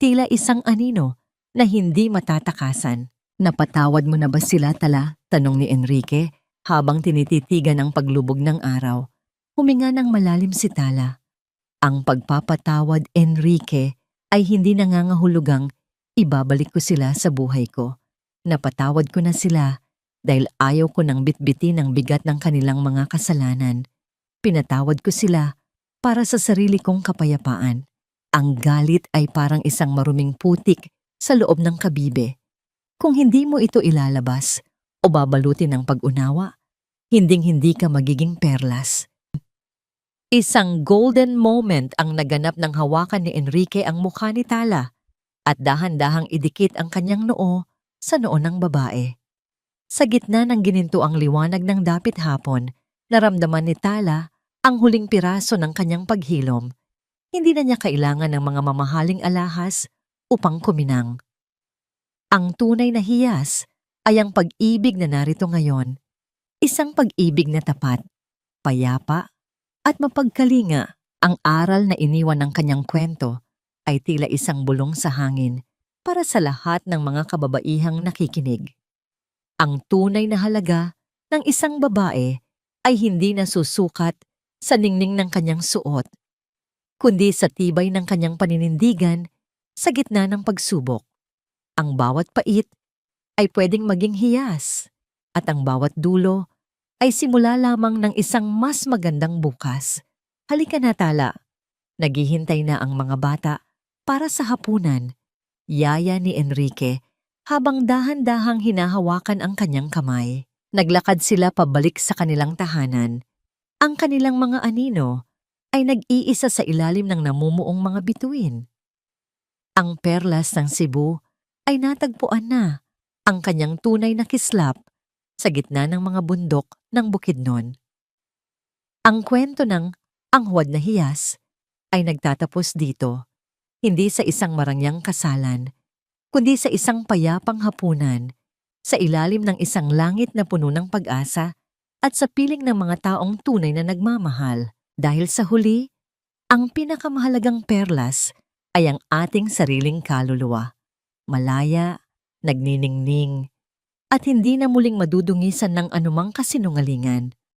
A: tila isang anino na hindi matatakasan. Napatawad mo na ba sila, Tala? Tanong ni Enrique habang tinititigan ang paglubog ng araw. Huminga ng malalim si Tala. Ang pagpapatawad, Enrique, ay hindi nangangahulugang ibabalik ko sila sa buhay ko. Napatawad ko na sila dahil ayaw ko nang bitbitin ang bigat ng kanilang mga kasalanan. Pinatawad ko sila para sa sarili kong kapayapaan. Ang galit ay parang isang maruming putik sa loob ng kabibe. Kung hindi mo ito ilalabas o babalutin ng pag-unawa, hinding-hindi ka magiging perlas. Isang golden moment ang naganap ng hawakan ni Enrique ang mukha ni Tala at dahan-dahang idikit ang kanyang noo sa noo ng babae. Sa gitna ng ginintuang liwanag ng dapit hapon, naramdaman ni Tala ang huling piraso ng kanyang paghilom. Hindi na niya kailangan ng mga mamahaling alahas upang kuminang. Ang tunay na hiyas ay ang pag-ibig na narito ngayon. Isang pag-ibig na tapat, payapa, at mapagkalinga. Ang aral na iniwan ng kanyang kwento ay tila isang bulong sa hangin para sa lahat ng mga kababaihang nakikinig. Ang tunay na halaga ng isang babae ay hindi nasusukat sa ningning ng kanyang suot, kundi sa tibay ng kanyang paninindigan sa gitna ng pagsubok. Ang bawat pait ay pwedeng maging hiyas at ang bawat dulo ay simula lamang ng isang mas magandang bukas. Halika na, Tala. Naghihintay na ang mga bata para sa hapunan. Yaya ni Enrique habang dahan-dahang hinahawakan ang kanyang kamay. Naglakad sila pabalik sa kanilang tahanan. Ang kanilang mga anino ay nag-iisa sa ilalim ng namumuong mga bituin. Ang perlas ng Cebu ay natagpuan na ang kanyang tunay na kislap sa gitna ng mga bundok ng Bukidnon. Ang kwento ng Ang Huwad na Hiyas ay nagtatapos dito, hindi sa isang marangyang kasalan, kundi sa isang payapang hapunan, sa ilalim ng isang langit na puno ng pag-asa at sa piling ng mga taong tunay na nagmamahal. Dahil sa huli, ang pinakamahalagang perlas ay ang ating sariling kaluluwa. Malaya, nagniningning, at hindi na muling madudungisan ng anumang kasinungalingan.